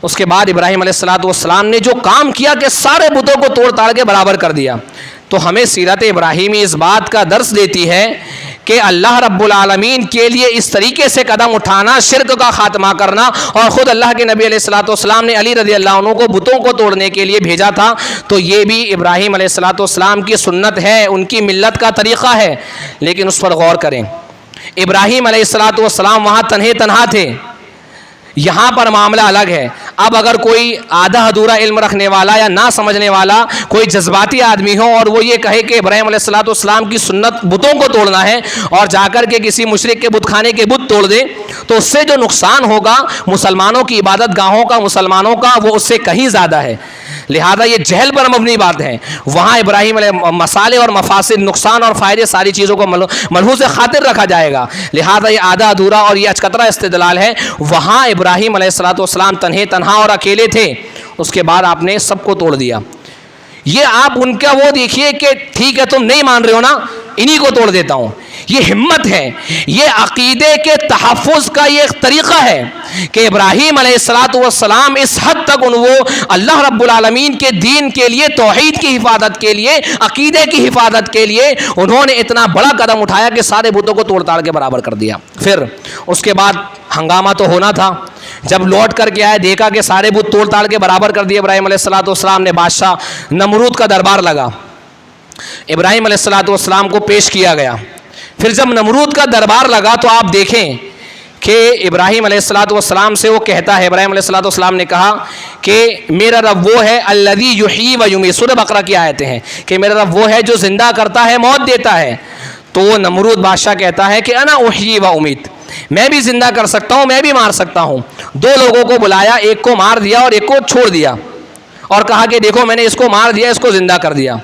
اس کے بعد ابراہیم علیہ السلام نے جو کام کیا کہ سارے بتوں کو توڑ تاڑ کے برابر کر دیا. تو ہمیں سیرت ابراہیمی اس بات کا درس دیتی ہے کہ اللہ رب العالمین کے لیے اس طریقے سے قدم اٹھانا، شرک کا خاتمہ کرنا، اور خود اللہ کے نبی علیہ السلام نے علی رضی اللہ عنہ کو بتوں کو توڑنے کے لیے بھیجا تھا. تو یہ بھی ابراہیم علیہ السلام کی سنت ہے، ان کی ملت کا طریقہ ہے. لیکن اس پر غور کریں، ابراہیم علیہ السلام وہاں تنہا تھے، یہاں پر معاملہ الگ ہے. اب اگر کوئی آدھا ادھورا علم رکھنے والا یا نہ سمجھنے والا کوئی جذباتی آدمی ہو اور وہ یہ کہے کہ ابراہیم علیہ السلام کی سنت بتوں کو توڑنا ہے اور جا کر کے کسی مشرک کے بت خانے کے بت توڑ دے، تو اس سے جو نقصان ہوگا مسلمانوں کی عبادت گاہوں کا، مسلمانوں کا، وہ اس سے کہیں زیادہ ہے. لہذا یہ جہل پر مبنی بات ہے. وہاں ابراہیم علیہ مسالے اور مفاسد، نقصان اور فائدے، ساری چیزوں کو ملحوظ خاطر رکھا جائے گا. لہذا یہ آدھا ادھورا اور یہ اچکترا استدلال ہے. وہاں ابراہیم علیہ السلام تنہا اور اکیلے تھے، اس کے بعد آپ نے سب کو توڑ دیا. یہ آپ ان کا وہ دیکھیے کہ ٹھیک ہے تم نہیں مان رہے ہو نا، انہی کو توڑ دیتا ہوں. یہ ہمت ہے، یہ عقیدے کے تحفظ کا یہ ایک طریقہ ہے کہ ابراہیم علیہ السلام اس حد تک وہ اللہ رب العالمین کے دین کے لیے، توحید کی حفاظت کے لیے، عقیدے کی حفاظت کے لیے انہوں نے اتنا بڑا قدم اٹھایا کہ سارے بتوں کو توڑ تاڑ کے برابر کر دیا. پھر اس کے بعد ہنگامہ تو ہونا تھا. جب لوٹ کر کے آئے، دیکھا کہ سارے بت توڑ تاڑ کے برابر کر دیے ابراہیم علیہ السلام نے. بادشاہ نمرود کا دربار لگا، ابراہیم علیہ السلام کو پیش کیا گیا. پھر جب نمرود کا دربار لگا تو آپ دیکھیں کہ ابراہیم علیہ السلام سے وہ کہتا ہے، ابراہیم علیہ السلام نے کہا کہ میرا رب وہ ہے الذی یحیی و یمیت. سورہ بقرہ کی آیتیں ہیں کہ میرا رب وہ ہے جو زندہ کرتا ہے، موت دیتا ہے. تو وہ نمرود بادشاہ کہتا ہے کہ انا احیی و امیت، میں بھی زندہ کر سکتا ہوں، میں بھی مار سکتا ہوں. دو لوگوں کو بلایا، ایک کو مار دیا اور ایک کو چھوڑ دیا، اور کہا کہ دیکھو میں نے اس کو مار دیا، اس کو زندہ کر دیا.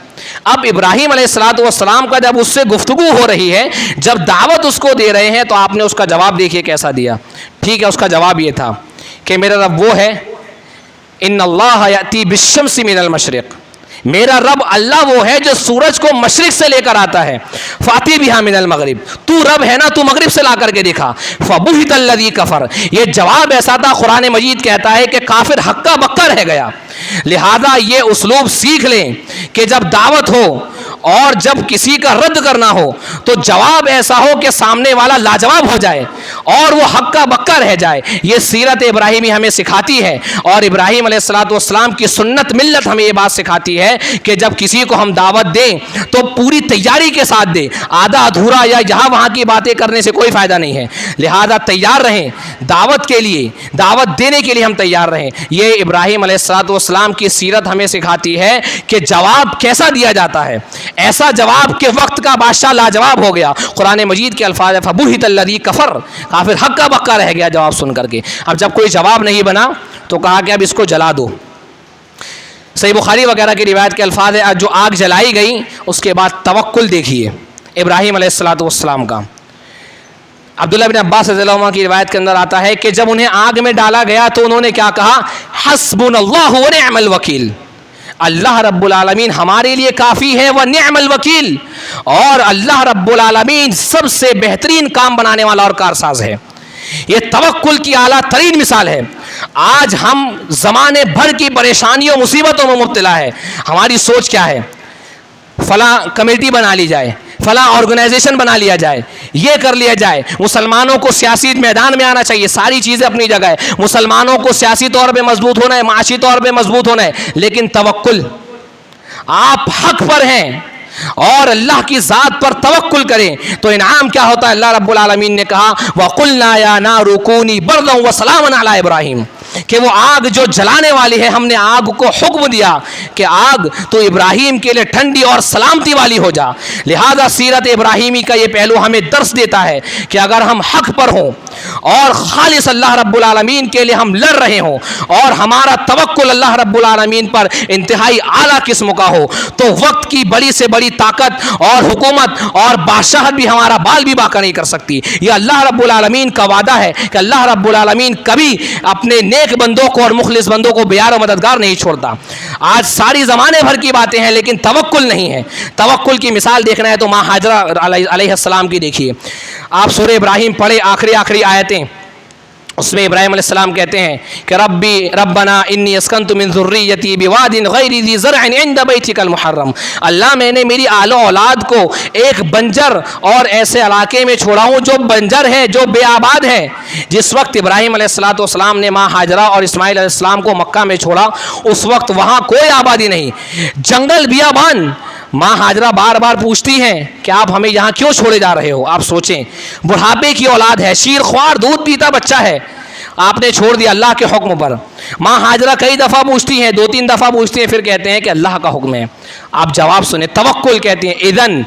اب ابراہیم علیہ السلام کا جب اس سے گفتگو ہو رہی ہے، جب دعوت اس کو دے رہے ہیں، تو آپ نے اس کا جواب دیکھیے کیسا دیا. ٹھیک ہے، اس کا جواب یہ تھا کہ میرا رب وہ ہے ان اللہ یأتی بالشمس من المشرق، میرا رب اللہ وہ ہے جو سورج کو مشرق سے لے کر آتا ہے. فاتی بہا من المغرب، تو رب ہے نا، تو مغرب سے لا کر کے دکھا. فبہت الذی کفر، یہ جواب ایسا تھا، قرآن مجید کہتا ہے کہ کافر ہکا بکا رہ گیا. لہذا یہ اسلوب سیکھ لیں کہ جب دعوت ہو اور جب کسی کا رد کرنا ہو تو جواب ایسا ہو کہ سامنے والا لاجواب ہو جائے اور وہ ہکا بکا رہ جائے. یہ سیرت ابراہیمی ہمیں سکھاتی ہے، اور ابراہیم علیہ السلام کی سنت ملت ہمیں یہ بات سکھاتی ہے کہ جب کسی کو ہم دعوت دیں تو پوری تیاری کے ساتھ دیں. آدھا ادھورا یا یہاں وہاں کی باتیں کرنے سے کوئی فائدہ نہیں ہے. لہذا تیار رہیں دعوت کے لیے، دعوت دینے کے لیے ہم تیار رہیں. یہ ابراہیم علیہ السلام کی سیرت ہمیں سکھاتی ہے کہ جواب کیسا دیا جاتا ہے. ایسا جواب کہ وقت کا بادشاہ لاجواب ہو گیا. قرآن مجید کے الفاظ فبہت الذی کفر، کافر ہکا بکا رہ گیا جواب سن کر کے. اب جب کوئی جواب نہیں بنا تو کہا کہ اب اس کو جلا دو. صحیح بخاری وغیرہ کی روایت کے الفاظ ہے جو آگ جلائی گئی اس کے بعد توکل دیکھیے ابراہیم علیہ السلام کا. عبداللہ بن عباس رضی اللہ عنہ کی روایت کے اندر آتا ہے کہ جب انہیں آگ میں ڈالا گیا تو انہوں نے کیا کہا؟ حسبنا اللہ و نعم الوکیل، اللہ رب العالمین ہمارے لیے کافی ہے، و نعم الوکیل، اور اللہ رب العالمین سب سے بہترین کام بنانے والا اور کارساز ہے. یہ توکل کی اعلیٰ ترین مثال ہے. آج ہم زمانے بھر کی پریشانیوں مصیبتوں میں مبتلا ہے. ہماری سوچ کیا ہے؟ فلاں کمیٹی بنا لی جائے، فلاں آرگنائزیشن بنا لیا جائے، یہ کر لیا جائے. مسلمانوں کو سیاسی میدان میں آنا چاہیے، ساری چیزیں اپنی جگہ ہے. مسلمانوں کو سیاسی طور پہ مضبوط ہونا ہے، معاشی طور پہ مضبوط ہونا ہے. لیکن توکل، آپ حق پر ہیں، اور اللہ کی ذات پر توکل کریں تو انعام کیا ہوتا ہے؟ اللہ رب العالمین نے کہا وَقُلْنَا يَا نَارُ كُونِي بَرْدًا وَسَلَامًا عَلَىٰ إِبْرَاهِيمَ کہ وہ آگ جو جلانے والی ہے، ہم نے آگ کو حکم دیا کہ آگ تو ابراہیم کے لیے ٹھنڈی اور سلامتی والی ہو جا۔ لہذا سیرت ابراہیمی کا یہ پہلو ہمیں درس دیتا ہے کہ اگر ہم حق پر ہوں اور خالص اللہ رب العالمین کے لیے ہم لڑ رہے ہوں اور ہمارا توکل اللہ رب العالمین پر انتہائی اعلیٰ قسم کا ہو، تو وقت کی بڑی سے بڑی طاقت اور حکومت اور بادشاہت بھی ہمارا بال بھی باقا نہیں کر سکتی۔ یہ اللہ رب العالمین کا وعدہ ہے کہ اللہ رب العالمین کبھی اپنے نیک بندوں کو اور مخلص بندوں کو بیار و مددگار نہیں چھوڑتا۔ آج ساری زمانے بھر کی باتیں ہیں لیکن توکل نہیں ہے۔ توکل کی مثال دیکھنا ہے تو ماں ہاجرہ علیہ السلام کی دیکھیے۔ آپ سورہ ابراہیم پڑھے آخری آیتیں، اس میں ابراہیم علیہ السلام کہتے ہیں کہ ربنا انی اسکنت من ذریتی بواد غیر ذی زرع عند بیتک المحرم، اللہ میں نے میری آل و اولاد کو ایک بنجر اور ایسے علاقے میں چھوڑا ہوں جو بنجر ہے، جو بے آباد ہے۔ جس وقت ابراہیم علیہ السلام نے ماں ہاجرہ اور اسماعیل علیہ السلام کو مکہ میں چھوڑا، اس وقت وہاں کوئی آبادی نہیں، جنگل بیابان۔ ماں ہاجرہ بار بار پوچھتی ہیں کہ آپ ہمیں یہاں کیوں چھوڑے جا رہے ہو؟ آپ سوچیں، بڑھاپے کی اولاد ہے، شیر خوار دودھ پیتا بچہ ہے، آپ نے چھوڑ دیا اللہ کے حکم پر۔ ماں ہاجرہ کئی دفعہ پوچھتی ہیں، 2-3 دفعہ پوچھتی ہیں، پھر کہتے ہیں کہ اللہ کا حکم ہے۔ آپ جواب سنیں، توکل کہتے ہیں اذن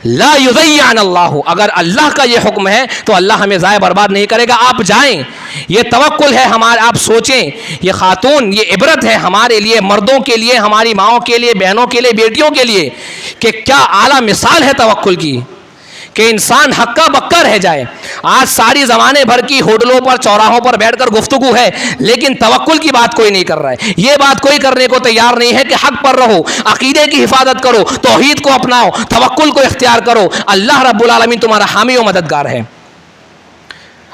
لا یضیعن اللہ، اگر اللہ کا یہ حکم ہے تو اللہ ہمیں ضائع برباد نہیں کرے گا، آپ جائیں۔ یہ توکل ہے ہمارا۔ آپ سوچیں، یہ خاتون، یہ عبرت ہے ہمارے لیے، مردوں کے لیے، ہماری ماؤں کے لیے، بہنوں کے لیے، بیٹیوں کے لیے، کہ کیا اعلیٰ مثال ہے توکل کی، کہ انسان ہکا بکا رہ جائے۔ آج ساری زمانے بھر کی ہوٹلوں پر، چوراہوں پر بیٹھ کر گفتگو ہے لیکن توکل کی بات کوئی نہیں کر رہا ہے۔ یہ بات کوئی کرنے کو تیار نہیں ہے کہ حق پر رہو، عقیدے کی حفاظت کرو، توحید کو اپناؤ، توکل کو اختیار کرو۔ اللہ رب العالمین تمہارا حامی و مددگار ہے۔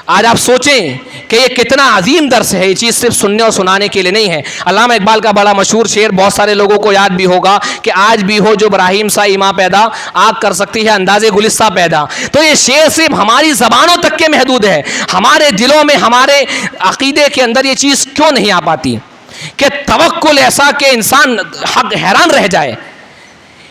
آج آپ سوچیں کہ یہ کتنا عظیم درس ہے۔ یہ چیز صرف سننے اور سنانے کے لیے نہیں ہے۔ علامہ اقبال کا بڑا مشہور شعر بہت سارے لوگوں کو یاد بھی ہوگا کہ آج بھی ہو جو ابراہیم سا ایماں پیدا، آگ کر سکتی ہے انداز گلستہ پیدا۔ تو یہ شعر صرف ہماری زبانوں تک کے محدود ہے، ہمارے دلوں میں، ہمارے عقیدے کے اندر یہ چیز کیوں نہیں آ پاتی کہ توکل ایسا کہ انسان حیران رہ جائے۔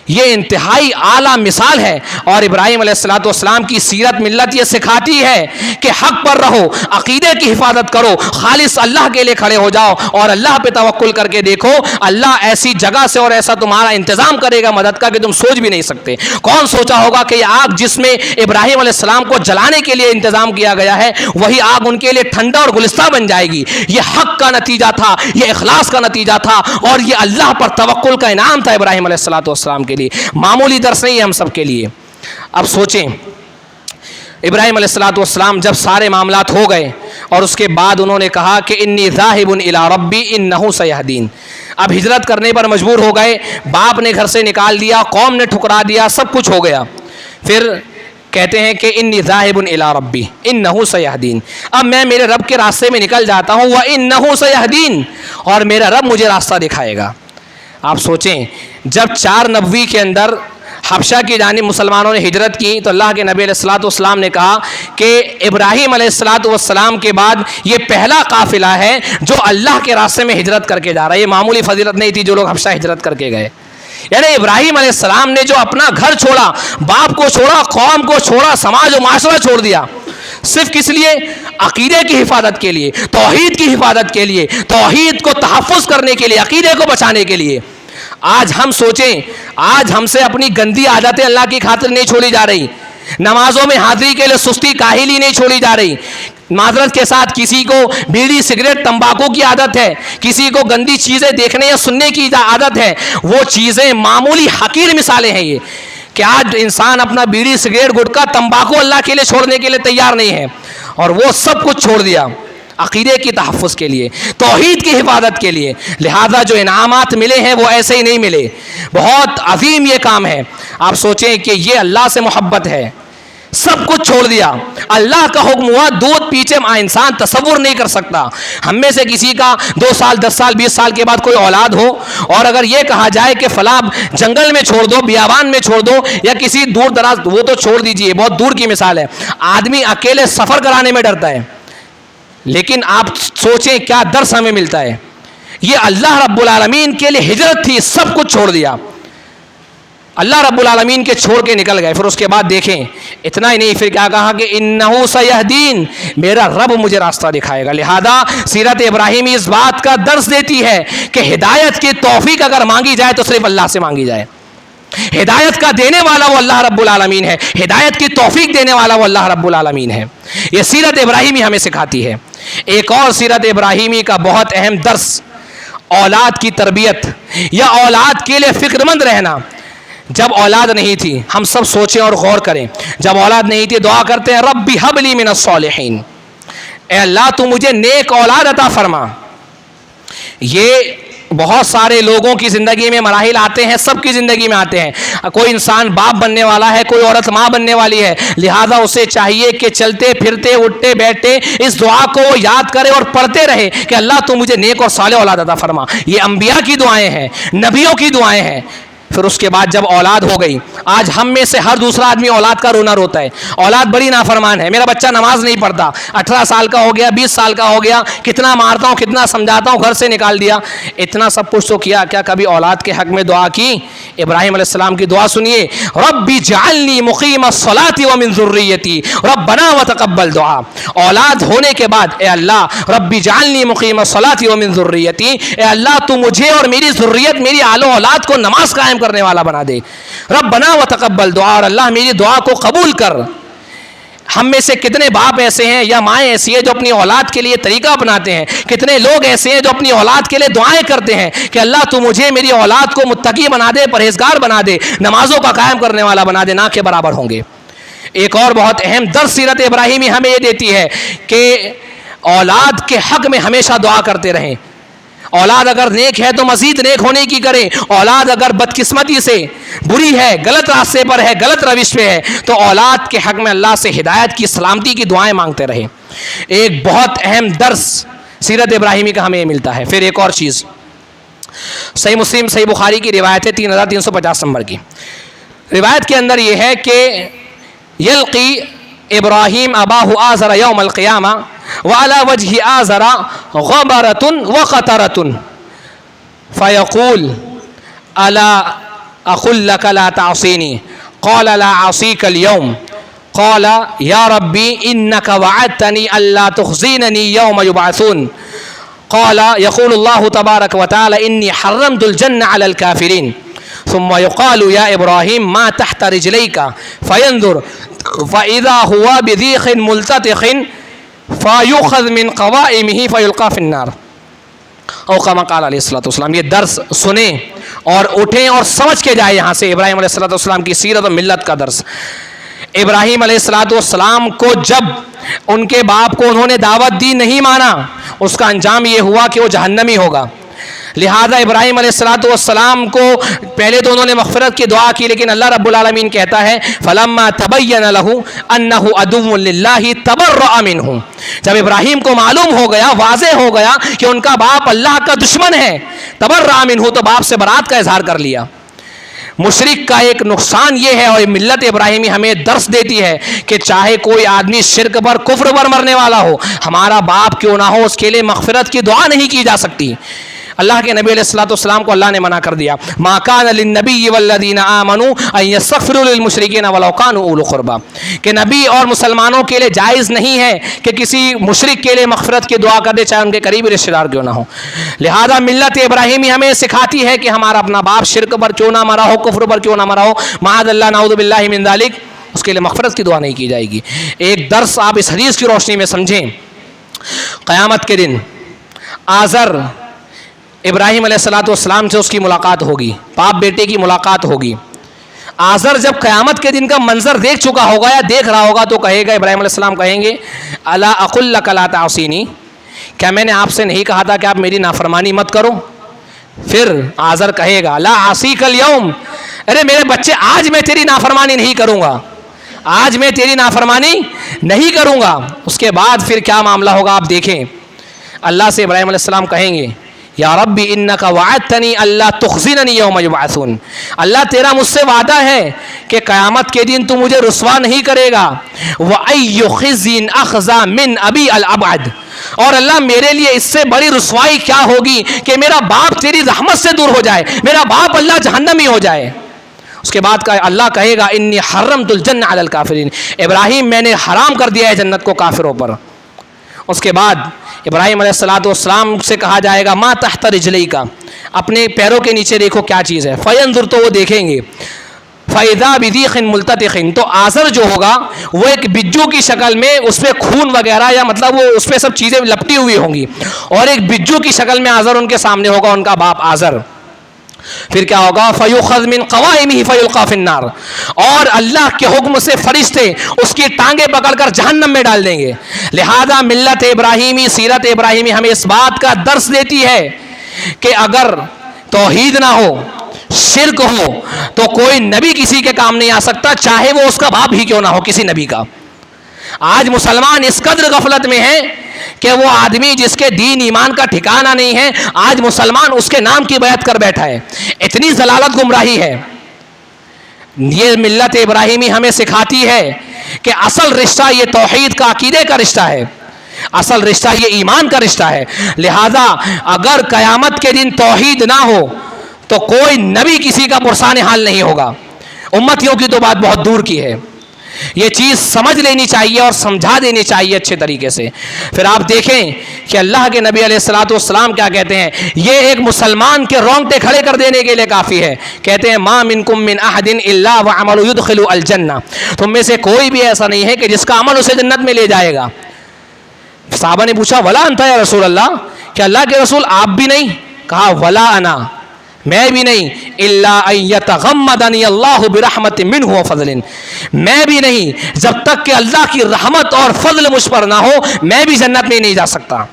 یہ انتہائی اعلیٰ مثال ہے، اور ابراہیم علیہ السلام کی سیرت ملت یہ سکھاتی ہے کہ حق پر رہو، عقیدے کی حفاظت کرو، خالص اللہ کے لیے کھڑے ہو جاؤ اور اللہ پہ توکل کر کے دیکھو، اللہ ایسی جگہ سے اور ایسا تمہارا انتظام کرے گا مدد کا کہ تم سوچ بھی نہیں سکتے۔ کون سوچا ہوگا کہ یہ آگ جس میں ابراہیم علیہ السلام کو جلانے کے لیے انتظام کیا گیا ہے، وہی آگ ان کے لیے ٹھنڈا اور گلستہ بن جائے گی۔ یہ حق کا نتیجہ تھا، یہ اخلاص کا نتیجہ تھا، اور یہ اللہ پر توکل کا انعام تھا ابراہیم علیہ السلام کے لیے۔ معمولی درس نہیں ہے ہم سب کے لیے۔ اب سوچیں، ابراہیم علیہ السلام جب سارے معاملات ہو گئے اور اس کے بعد انہوں نے کہا کہ انی ذاہب الی ربی انہ سیہدین، اب ہجرت کرنے پر مجبور ہو گئے، باپ نے گھر سے نکال دیا، قوم نے ٹھکرا دیا، سب کچھ ہو گیا، پھر کہتے ہیں کہ انی ذاہب الی ربی انہ سیہدین، اب میں میرے رب کے راستے میں نکل جاتا ہوں، وانہ سیہدین، اور میرا رب مجھے راستہ دکھائے گا۔ آپ سوچیں، جب 490 کے اندر حبشہ کی جانب مسلمانوں نے ہجرت کی تو اللہ کے نبی علیہ السلام نے کہا کہ ابراہیم علیہ السلام کے بعد یہ پہلا قافلہ ہے جو اللہ کے راستے میں ہجرت کر کے جا رہا ہے۔ یہ معمولی فضیلت نہیں تھی جو لوگ حبشہ ہجرت کر کے گئے، یعنی ابراہیم علیہ السلام نے جو اپنا گھر چھوڑا، باپ کو چھوڑا، قوم کو چھوڑا، سماج و معاشرہ چھوڑ دیا، صرف کس لیے؟ عقیدے کی حفاظت کے لیے، توحید کی حفاظت کے لیے، توحید کو تحفظ کرنے کے لیے، عقیدے کو بچانے کے لیے۔ آج ہم سوچیں، آج ہم سے اپنی گندی عادتیں اللہ کی خاطر نہیں چھوڑی جا رہی، نمازوں میں حاضری کے لیے سستی کاہلی نہیں چھوڑی جا رہی۔ معذرت کے ساتھ کسی کو بیڑی سگریٹ تمباکو کی عادت ہے، کسی کو گندی چیزیں دیکھنے یا سننے کی عادت ہے، وہ چیزیں معمولی حقیر مثالیں ہیں یہ کہ آج انسان اپنا بیڑی سگریٹ گٹکا تمباکو اللہ کے لیے چھوڑنے کے لیے تیار نہیں ہے، اور وہ سب کچھ چھوڑ دیا عقیدے کی تحفظ کے لیے، توحید کی حفاظت کے لیے۔ لہذا جو انعامات ملے ہیں وہ ایسے ہی نہیں ملے، بہت عظیم یہ کام ہے۔ آپ سوچیں کہ یہ اللہ سے محبت ہے، سب کچھ چھوڑ دیا، اللہ کا حکم ہوا دودھ پیچھے انسان تصور نہیں کر سکتا۔ ہم میں سے کسی کا 2 سال 10 سال 20 سال کے بعد کوئی اولاد ہو اور اگر یہ کہا جائے کہ فلاں جنگل میں چھوڑ دو، بیابان میں چھوڑ دو، یا کسی دور دراز، وہ تو چھوڑ دیجئے، بہت دور کی مثال ہے، آدمی اکیلے سفر کرانے میں ڈرتا ہے، لیکن آپ سوچیں کیا درس ہمیں ملتا ہے۔ یہ اللہ رب العالمین کے لیے ہجرت تھی، سب کچھ چھوڑ دیا۔ اللہ رب العالمین کے چھوڑ کے نکل گئے. پھر اس کے بعد دیکھیں اتنا ہی نہیں, پھر کیا کہا کہ انہو سیہدین, میرا رب مجھے راستہ دکھائے گا. لہذا سیرت ابراہیمی اس بات کا درس دیتی ہے کہ ہدایت کی توفیق اگر مانگی جائے تو صرف اللہ سے مانگی جائے. ہدایت کا دینے والا وہ اللہ رب العالمین ہے, ہدایت کی توفیق دینے والا وہ اللہ رب العالمین ہے. یہ سیرت ابراہیمی ہمیں سکھاتی ہے. ایک اور سیرت ابراہیمی کا بہت اہم درس اولاد کی تربیت یا اولاد کے لیے فکر مند رہنا. جب اولاد نہیں تھی, ہم سب سوچیں اور غور کریں, جب اولاد نہیں تھی دعا کرتے ہیں ربی ہب لی من الصالحین, اے اللہ تو مجھے نیک اولاد عطا فرما. یہ بہت سارے لوگوں کی زندگی میں مراحل آتے ہیں, سب کی زندگی میں آتے ہیں. کوئی انسان باپ بننے والا ہے, کوئی عورت ماں بننے والی ہے, لہذا اسے چاہیے کہ چلتے پھرتے اٹھتے بیٹھتے اس دعا کو وہ یاد کرے اور پڑھتے رہے کہ اللہ تو مجھے نیک اور صالح اولاد عطا فرما. یہ انبیاء کی دعائیں ہیں, نبیوں کی دعائیں ہیں. پھر اس کے بعد جب اولاد ہو گئی, آج ہم میں سے ہر دوسرا آدمی اولاد کا رونا روتا ہے. اولاد بڑی نافرمان ہے, میرا بچہ نماز نہیں پڑھتا, 18 سال کا ہو گیا, 20 سال کا ہو گیا, کتنا مارتا ہوں کتنا سمجھاتا ہوں, گھر سے نکال دیا. اتنا سب کچھ تو کیا, کیا کبھی اولاد کے حق میں دعا کی؟ ابراہیم علیہ السلام کی دعا سنیے, ربی جعلنی مقیم الصلاۃ ومن ذریتی ربنا وتقبل دعا. اولاد ہونے کے بعد اے اللہ ربی جعلنی مقیم الصلاۃ ومن ذریتی, اے اللہ تو مجھے اور میری ذریت, میری آل و اولاد کو نماز قائم کرنے والا بنا دے. ربنا وتقبل دعا, اور اللہ میری دعا کو قبول کر. ہم میں سے کتنے باپ ایسے ہیں یا مائیں ایسی ہیں جو اپنی اولاد کے لیے طریقہ اپناتے ہیں, کتنے لوگ ایسے ہیں جو اپنی اولاد کے لیے دعائیں کرتے ہیں کہ اللہ تو مجھے میری اولاد کو متقی بنا دے, پرہیزگار بنا دے, نمازوں کا قائم کرنے والا بنا دے, نہ کے برابر ہوں گے. ایک اور بہت اہم درس سیرت ابراہیمی ہمیں یہ دیتی ہے کہ اولاد کے حق میں ہمیشہ دعا کرتے رہیں. اولاد اگر نیک ہے تو مزید نیک ہونے کی کریں. اولاد اگر بدقسمتی سے بری ہے, غلط راستے پر ہے, غلط روش پہ ہے, تو اولاد کے حق میں اللہ سے ہدایت کی, سلامتی کی دعائیں مانگتے رہیں. ایک بہت اہم درس سیرت ابراہیمی کا ہمیں یہ ملتا ہے. پھر ایک اور چیز, صحیح مسلم صحیح بخاری کی روایت ہے 3350 نمبر کی. روایت کے اندر یہ ہے کہ یلقی ابراہیم اباہ آزر یوم القیامہ وعلى وجه آزر غبرة وقطرة فيقول ألا أقول لك لا تعصيني قال لا عصيك اليوم قال يا ربي إنك وعدتني ألا تخزينني يوم يبعثون قال يقول الله تبارك وتعالى إني حرمت الجنة على الكافرين ثم يقال يا إبراهيم ما تحت رجليك فينظر فإذا هو بذيخ ملتطخ فَيُخَذْ مِنْ قَوَائِمِهِ فَيُلْقَى فِي النَّارِ او کما قال علیہ الصلوۃ والسلام. یہ درس سنیں اور اٹھیں اور سمجھ کے جائیں یہاں سے ابراہیم علیہ الصلوۃ والسلام کی سیرت و ملت کا درس. ابراہیم علیہ الصلوۃ والسلام کو جب ان کے باپ کو انہوں نے دعوت دی, نہیں مانا, اس کا انجام یہ ہوا کہ وہ جہنمی ہوگا. لہذا ابراہیم علیہ الصلوۃ والسلام کو پہلے تو انہوں نے مغفرت کی دعا کی, لیکن اللہ رب العالمین کہتا ہے فلما تبین له انه عدو للہ تبرأ منه. جب ابراہیم کو معلوم ہو گیا, واضح ہو گیا کہ ان کا باپ اللہ کا دشمن ہے, تبرأ منه, تو باپ سے برات کا اظہار کر لیا. مشرک کا ایک نقصان یہ ہے, اور ملت ابراہیمی ہمیں درس دیتی ہے کہ چاہے کوئی آدمی شرک پر کفر پر مرنے والا ہو, ہمارا باپ کیوں نہ ہو, اس کے لیے مغفرت کی دعا نہیں کی جا سکتی. اللہ کے نبی علیہ الصلوۃ والسلام کو اللہ نے منع کر دیا, ما کان للنبی والذین آمنوا ان یستغفروا للمشرکین ولو کانوا اولی قربی, کہ نبی اور مسلمانوں کے لیے جائز نہیں ہے کہ کسی مشرک کے لیے مغفرت کی دعا کر دے, چاہے ان کے قریبی رشتہ دار کیوں نہ ہو. لہذا ملت ابراہیمی ہمیں سکھاتی ہے کہ ہمارا اپنا باپ شرک پر کیوں نہ مرا ہو, کفر پر کیوں نہ مرا ہو, معاذ اللہ نعوذ باللہ من ذلک, اس کے لیے مغفرت کی دعا نہیں کی جائے گی. ایک درس آپ اس حدیث کی روشنی میں سمجھیں. قیامت کے دن آزر ابراہیم علیہ الصلوۃ والسلام سے اس کی ملاقات ہوگی, باپ بیٹے کی ملاقات ہوگی. آزر جب قیامت کے دن کا منظر دیکھ چکا ہوگا یا دیکھ رہا ہوگا تو کہے گا, ابراہیم علیہ السلام کہیں گے الا اقل لک لا تعصینی, کیا میں نے آپ سے نہیں کہا تھا کہ آپ میری نافرمانی مت کرو؟ پھر آزر کہے گا لا عصیک اليوم, ارے میرے بچے آج میں تیری نافرمانی نہیں کروں گا, آج میں تیری نافرمانی نہیں کروں گا. اس کے بعد پھر کیا معاملہ ہوگا آپ دیکھیں. اللہ سے ابراہیم علیہ السلام کہیں گے یا ربی انک وعدتنی اللہ تخزننی یوم یبعثون, اللہ تیرا مجھ سے وعدہ ہے کہ قیامت کے دن تو مجھے رسوا نہیں کرے گا. وَأَيُّ خِزْيٍ أَخْزَى مِنْ أَبِي الْأَبْعَدِ, اور اللہ میرے لیے اس سے بڑی رسوائی کیا ہوگی کہ میرا باپ تیری رحمت سے دور ہو جائے, میرا باپ اللہ جہنمی ہو جائے. اس کے بعد اللہ کہے گا انی حرمت الجنہ علی الکافرین، ابراہیم میں نے حرام کر دیا ہے جنت کو کافروں پر۔ اس کے بعد ابراہیم علیہ السلام سے کہا جائے گا ما تحت رجلیک، اپنے پیروں کے نیچے دیکھو کیا چیز ہے، فینظر، تو وہ دیکھیں گے، فَإِذَا بِذِيخٍ مُلْتَطِخٍ، تو آزر جو ہوگا وہ ایک بجو کی شکل میں، اس پہ خون وغیرہ یا مطلب وہ اس پہ سب چیزیں لپٹی ہوئی ہوں گی، اور ایک بجو کی شکل میں آزر ان کے سامنے ہوگا، ان کا باپ آزر۔ پھر کیا ہوگا فَيُؤْخَذْ مِنْ قَوَائِمِهِ فَيُلْقَىٰ فِي النَّارِ، اور اللہ کے حکم سے فرشتے اس کی ٹانگیں پکڑ کر جہنم میں ڈال دیں گے۔ لہذا ملت ابراہیمی، سیرت ابراہیمی ہمیں اس بات کا درس دیتی ہے کہ اگر توحید نہ ہو، شرک ہو، تو کوئی نبی کسی کے کام نہیں آ سکتا، چاہے وہ اس کا باپ ہی کیوں نہ ہو کسی نبی کا۔ آج مسلمان اس قدر غفلت میں ہیں کہ وہ آدمی جس کے دین ایمان کا ٹھکانہ نہیں ہے، آج مسلمان اس کے نام کی بیعت کر بیٹھا ہے، اتنی ضلالت گمراہی ہے۔ یہ ملت ابراہیمی ہمیں سکھاتی ہے کہ اصل رشتہ یہ توحید کا، عقیدے کا رشتہ ہے، اصل رشتہ یہ ایمان کا رشتہ ہے۔ لہذا اگر قیامت کے دن توحید نہ ہو تو کوئی نبی کسی کا پرسان حال نہیں ہوگا، امتیوں کی تو بات بہت دور کی ہے۔ یہ چیز سمجھ لینی چاہیے اور سمجھا دینی چاہیے اچھے طریقے سے۔ پھر آپ دیکھیں کہ اللہ کے نبی علیہ السلام کیا کہتے ہیں، یہ ایک مسلمان کے رونگٹے کھڑے کر دینے کے لیے کافی ہے۔ کہتے ہیں ما منکم من احد الا وعمل يدخل الجنہ، تم میں سے کوئی بھی ایسا نہیں ہے کہ جس کا عمل اسے جنت میں لے جائے گا۔ صحابہ نے پوچھا ولا انت یا رسول اللہ، کہ اللہ کے رسول آپ بھی نہیں؟ کہا ولا انا، میں بھی نہیں، الا ان یتغمدنی اللہ برحمت منہ وفضل، میں بھی نہیں جب تک کہ اللہ کی رحمت اور فضل مجھ پر نہ ہو میں بھی جنت میں نہیں جا سکتا۔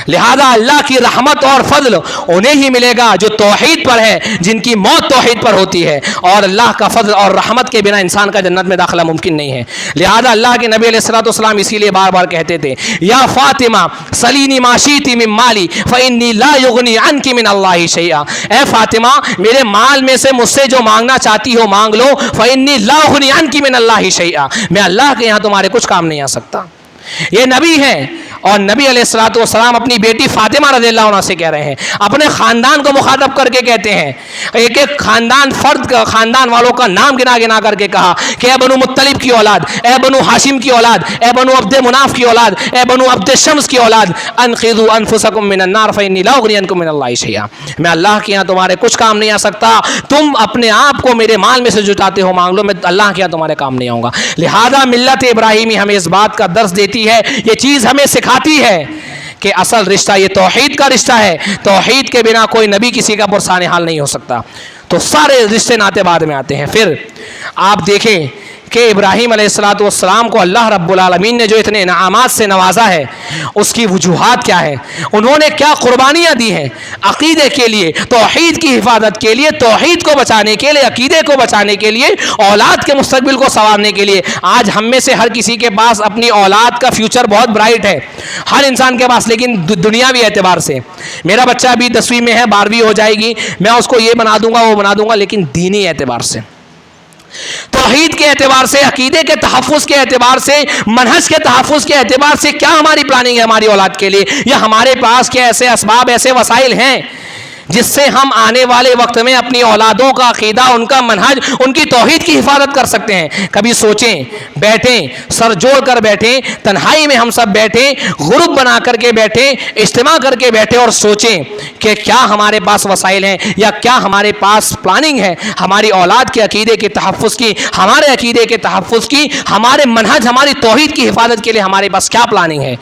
لہذا اللہ کی رحمت اور فضل انہیں ہی ملے گا جو توحید پر ہے، جن کی موت توحید پر ہوتی ہے، اور اللہ کا فضل اور رحمت کے بنا انسان کا جنت میں داخلہ ممکن نہیں ہے۔ لہذا اللہ کے نبی علیہ السلام اسی لیے بار بار کہتے تھے یا فاطمہ سلینی ما شئتی من مالی فانی لا یغنی عنک من اللہ شیئا، اے فاطمہ میرے مال میں سے مجھ سے جو مانگنا چاہتی ہو مانگ لو، فانی لا یغنی عنک من اللہ شیئا، میں اللہ کے یہاں تمہارے کچھ کام نہیں آ سکتا۔ یہ نبی ہے، اور نبی علیہ السلام اپنی بیٹی فاطمہ رضی اللہ عنہ سے کہہ رہے ہیں، اپنے خاندان کو مخاطب کر کے کہتے ہیں، ایک ایک خاندان والوں کا نام گنا گنا کر کے کہا کہ اے بنو مطلب کی اولاد، اے بنو ہاشم کی اولاد، اے بنو عبد مناف کی اولاد، اے بنو عبد شمس کی اولاد، انقذوا انفسکم من النار فانی لا اغنی عنکم من اللہ شیئا، میں اللہ کے یہاں تمہارے کچھ کام نہیں آ سکتا، تم اپنے آپ کو میرے مال میں سے جو چاہتے ہو مانگ لو، میں اللہ کے یہاں تمہارے کام نہیں آؤں گا۔ لہذا ملت ابراہیمی ہمیں اس بات کا درس دیتی ہے، یہ چیز ہمیں سکھاتی ہے کہ اصل رشتہ یہ توحید کا رشتہ ہے، توحید کے بنا کوئی نبی کسی کا پرسان حال نہیں ہو سکتا۔ تو سارے رشتے ناطے بعد میں آتے ہیں۔ پھر آپ دیکھیں کہ ابراہیم علیہ السلام کو اللہ رب العالمین نے جو اتنے انعامات سے نوازا ہے، اس کی وجوہات کیا ہے، انہوں نے کیا قربانیاں دی ہیں عقیدے کے لیے، توحید کی حفاظت کے لیے، توحید کو بچانے کے لیے، عقیدے کو بچانے کے لیے، اولاد کے مستقبل کو سنوارنے کے لیے۔ آج ہم میں سے ہر کسی کے پاس اپنی اولاد کا فیوچر بہت برائٹ ہے، ہر انسان کے پاس، لیکن دنیاوی اعتبار سے میرا بچہ ابھی 10ویں میں ہے، 12ویں ہو جائے گی، میں اس کو یہ بنا دوں گا وہ بنا دوں گا، لیکن دینی اعتبار سے، توحید کے اعتبار سے، عقیدے کے تحفظ کے اعتبار سے، منہج کے تحفظ کے اعتبار سے کیا ہماری پلاننگ ہے ہماری اولاد کے لیے، یا ہمارے پاس کیا ایسے اسباب، ایسے وسائل ہیں جس سے ہم آنے والے وقت میں اپنی اولادوں کا عقیدہ، ان کا منہج، ان کی توحید کی حفاظت کر سکتے ہیں۔ کبھی سوچیں، بیٹھیں، سر جوڑ کر بیٹھیں، تنہائی میں ہم سب بیٹھیں، گروپ بنا کر کے بیٹھیں، اجتماع کر کے بیٹھیں اور سوچیں کہ کیا ہمارے پاس وسائل ہیں یا کیا ہمارے پاس پلاننگ ہے ہماری اولاد کے عقیدے کے تحفظ کی، ہمارے عقیدے کے تحفظ کی، ہمارے منہج، ہماری توحید کی حفاظت کے لیے ہمارے پاس کیا پلاننگ ہے۔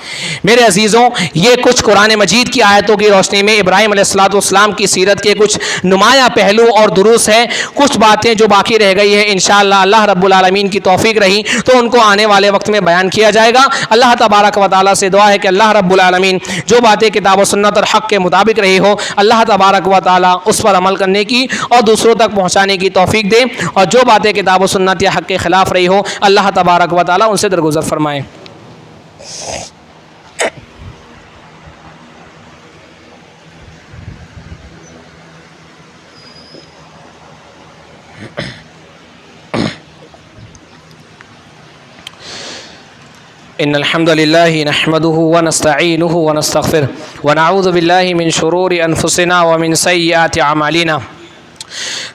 میرے عزیزوں، یہ کچھ قرآن مجید کی آیتوں کی روشنی میں ابراہیم علیہ السلام کی سیرت کے کچھ نمایاں پہلو اور دروس ہیں، کچھ باتیں جو باقی رہ گئی ہیں انشاءاللہ اللہ رب العالمین کی توفیق رہی تو ان کو آنے والے وقت میں بیان کیا جائے گا۔ اللہ تبارک و تعالیٰ سے دعا ہے کہ اللہ رب العالمین جو باتیں کتاب و سنت اور حق کے مطابق رہی ہو، اللہ تبارک و تعالیٰ اس پر عمل کرنے کی اور دوسروں تک پہنچانے کی توفیق دے، اور جو باتیں کتاب و سنت یا حق کے خلاف رہی ہو اللہ تبارک و تعالیٰ ان سے درگزر فرمائے۔ ان الحمد لله نحمده ونستعينه ونستغفره ونعوذ بالله من شرور انفسنا ومن سيئات اعمالنا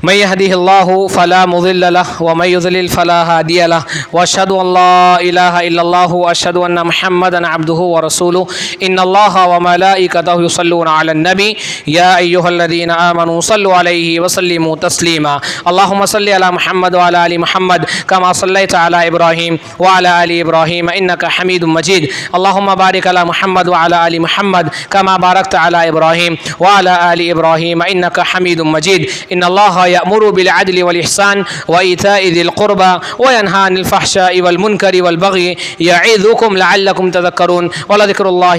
من يهده الله فلا مضل له ومن يضلل فلا هادي له واشهد ان لا اله الا الله واشهد ان محمدا عبده ورسوله ان الله وملائكته يصلون على النبي يا ايها الذين امنوا صلوا عليه وسلموا تسليما اللهم صل على محمد وعلى ال محمد كما صليت على ابراهيم وعلى ال ابراهيم انك حميد مجيد اللهم بارك على محمد وعلى ال محمد كما باركت على ابراهيم وعلى ال ابراهيم انك حميد مجيد ان الله يأمر بالعدل والإحسان وإيتاء ذي القربى وينهى عن الفحشاء والمنكر والبغي يعظكم لعلكم تذكرون ولذكر الله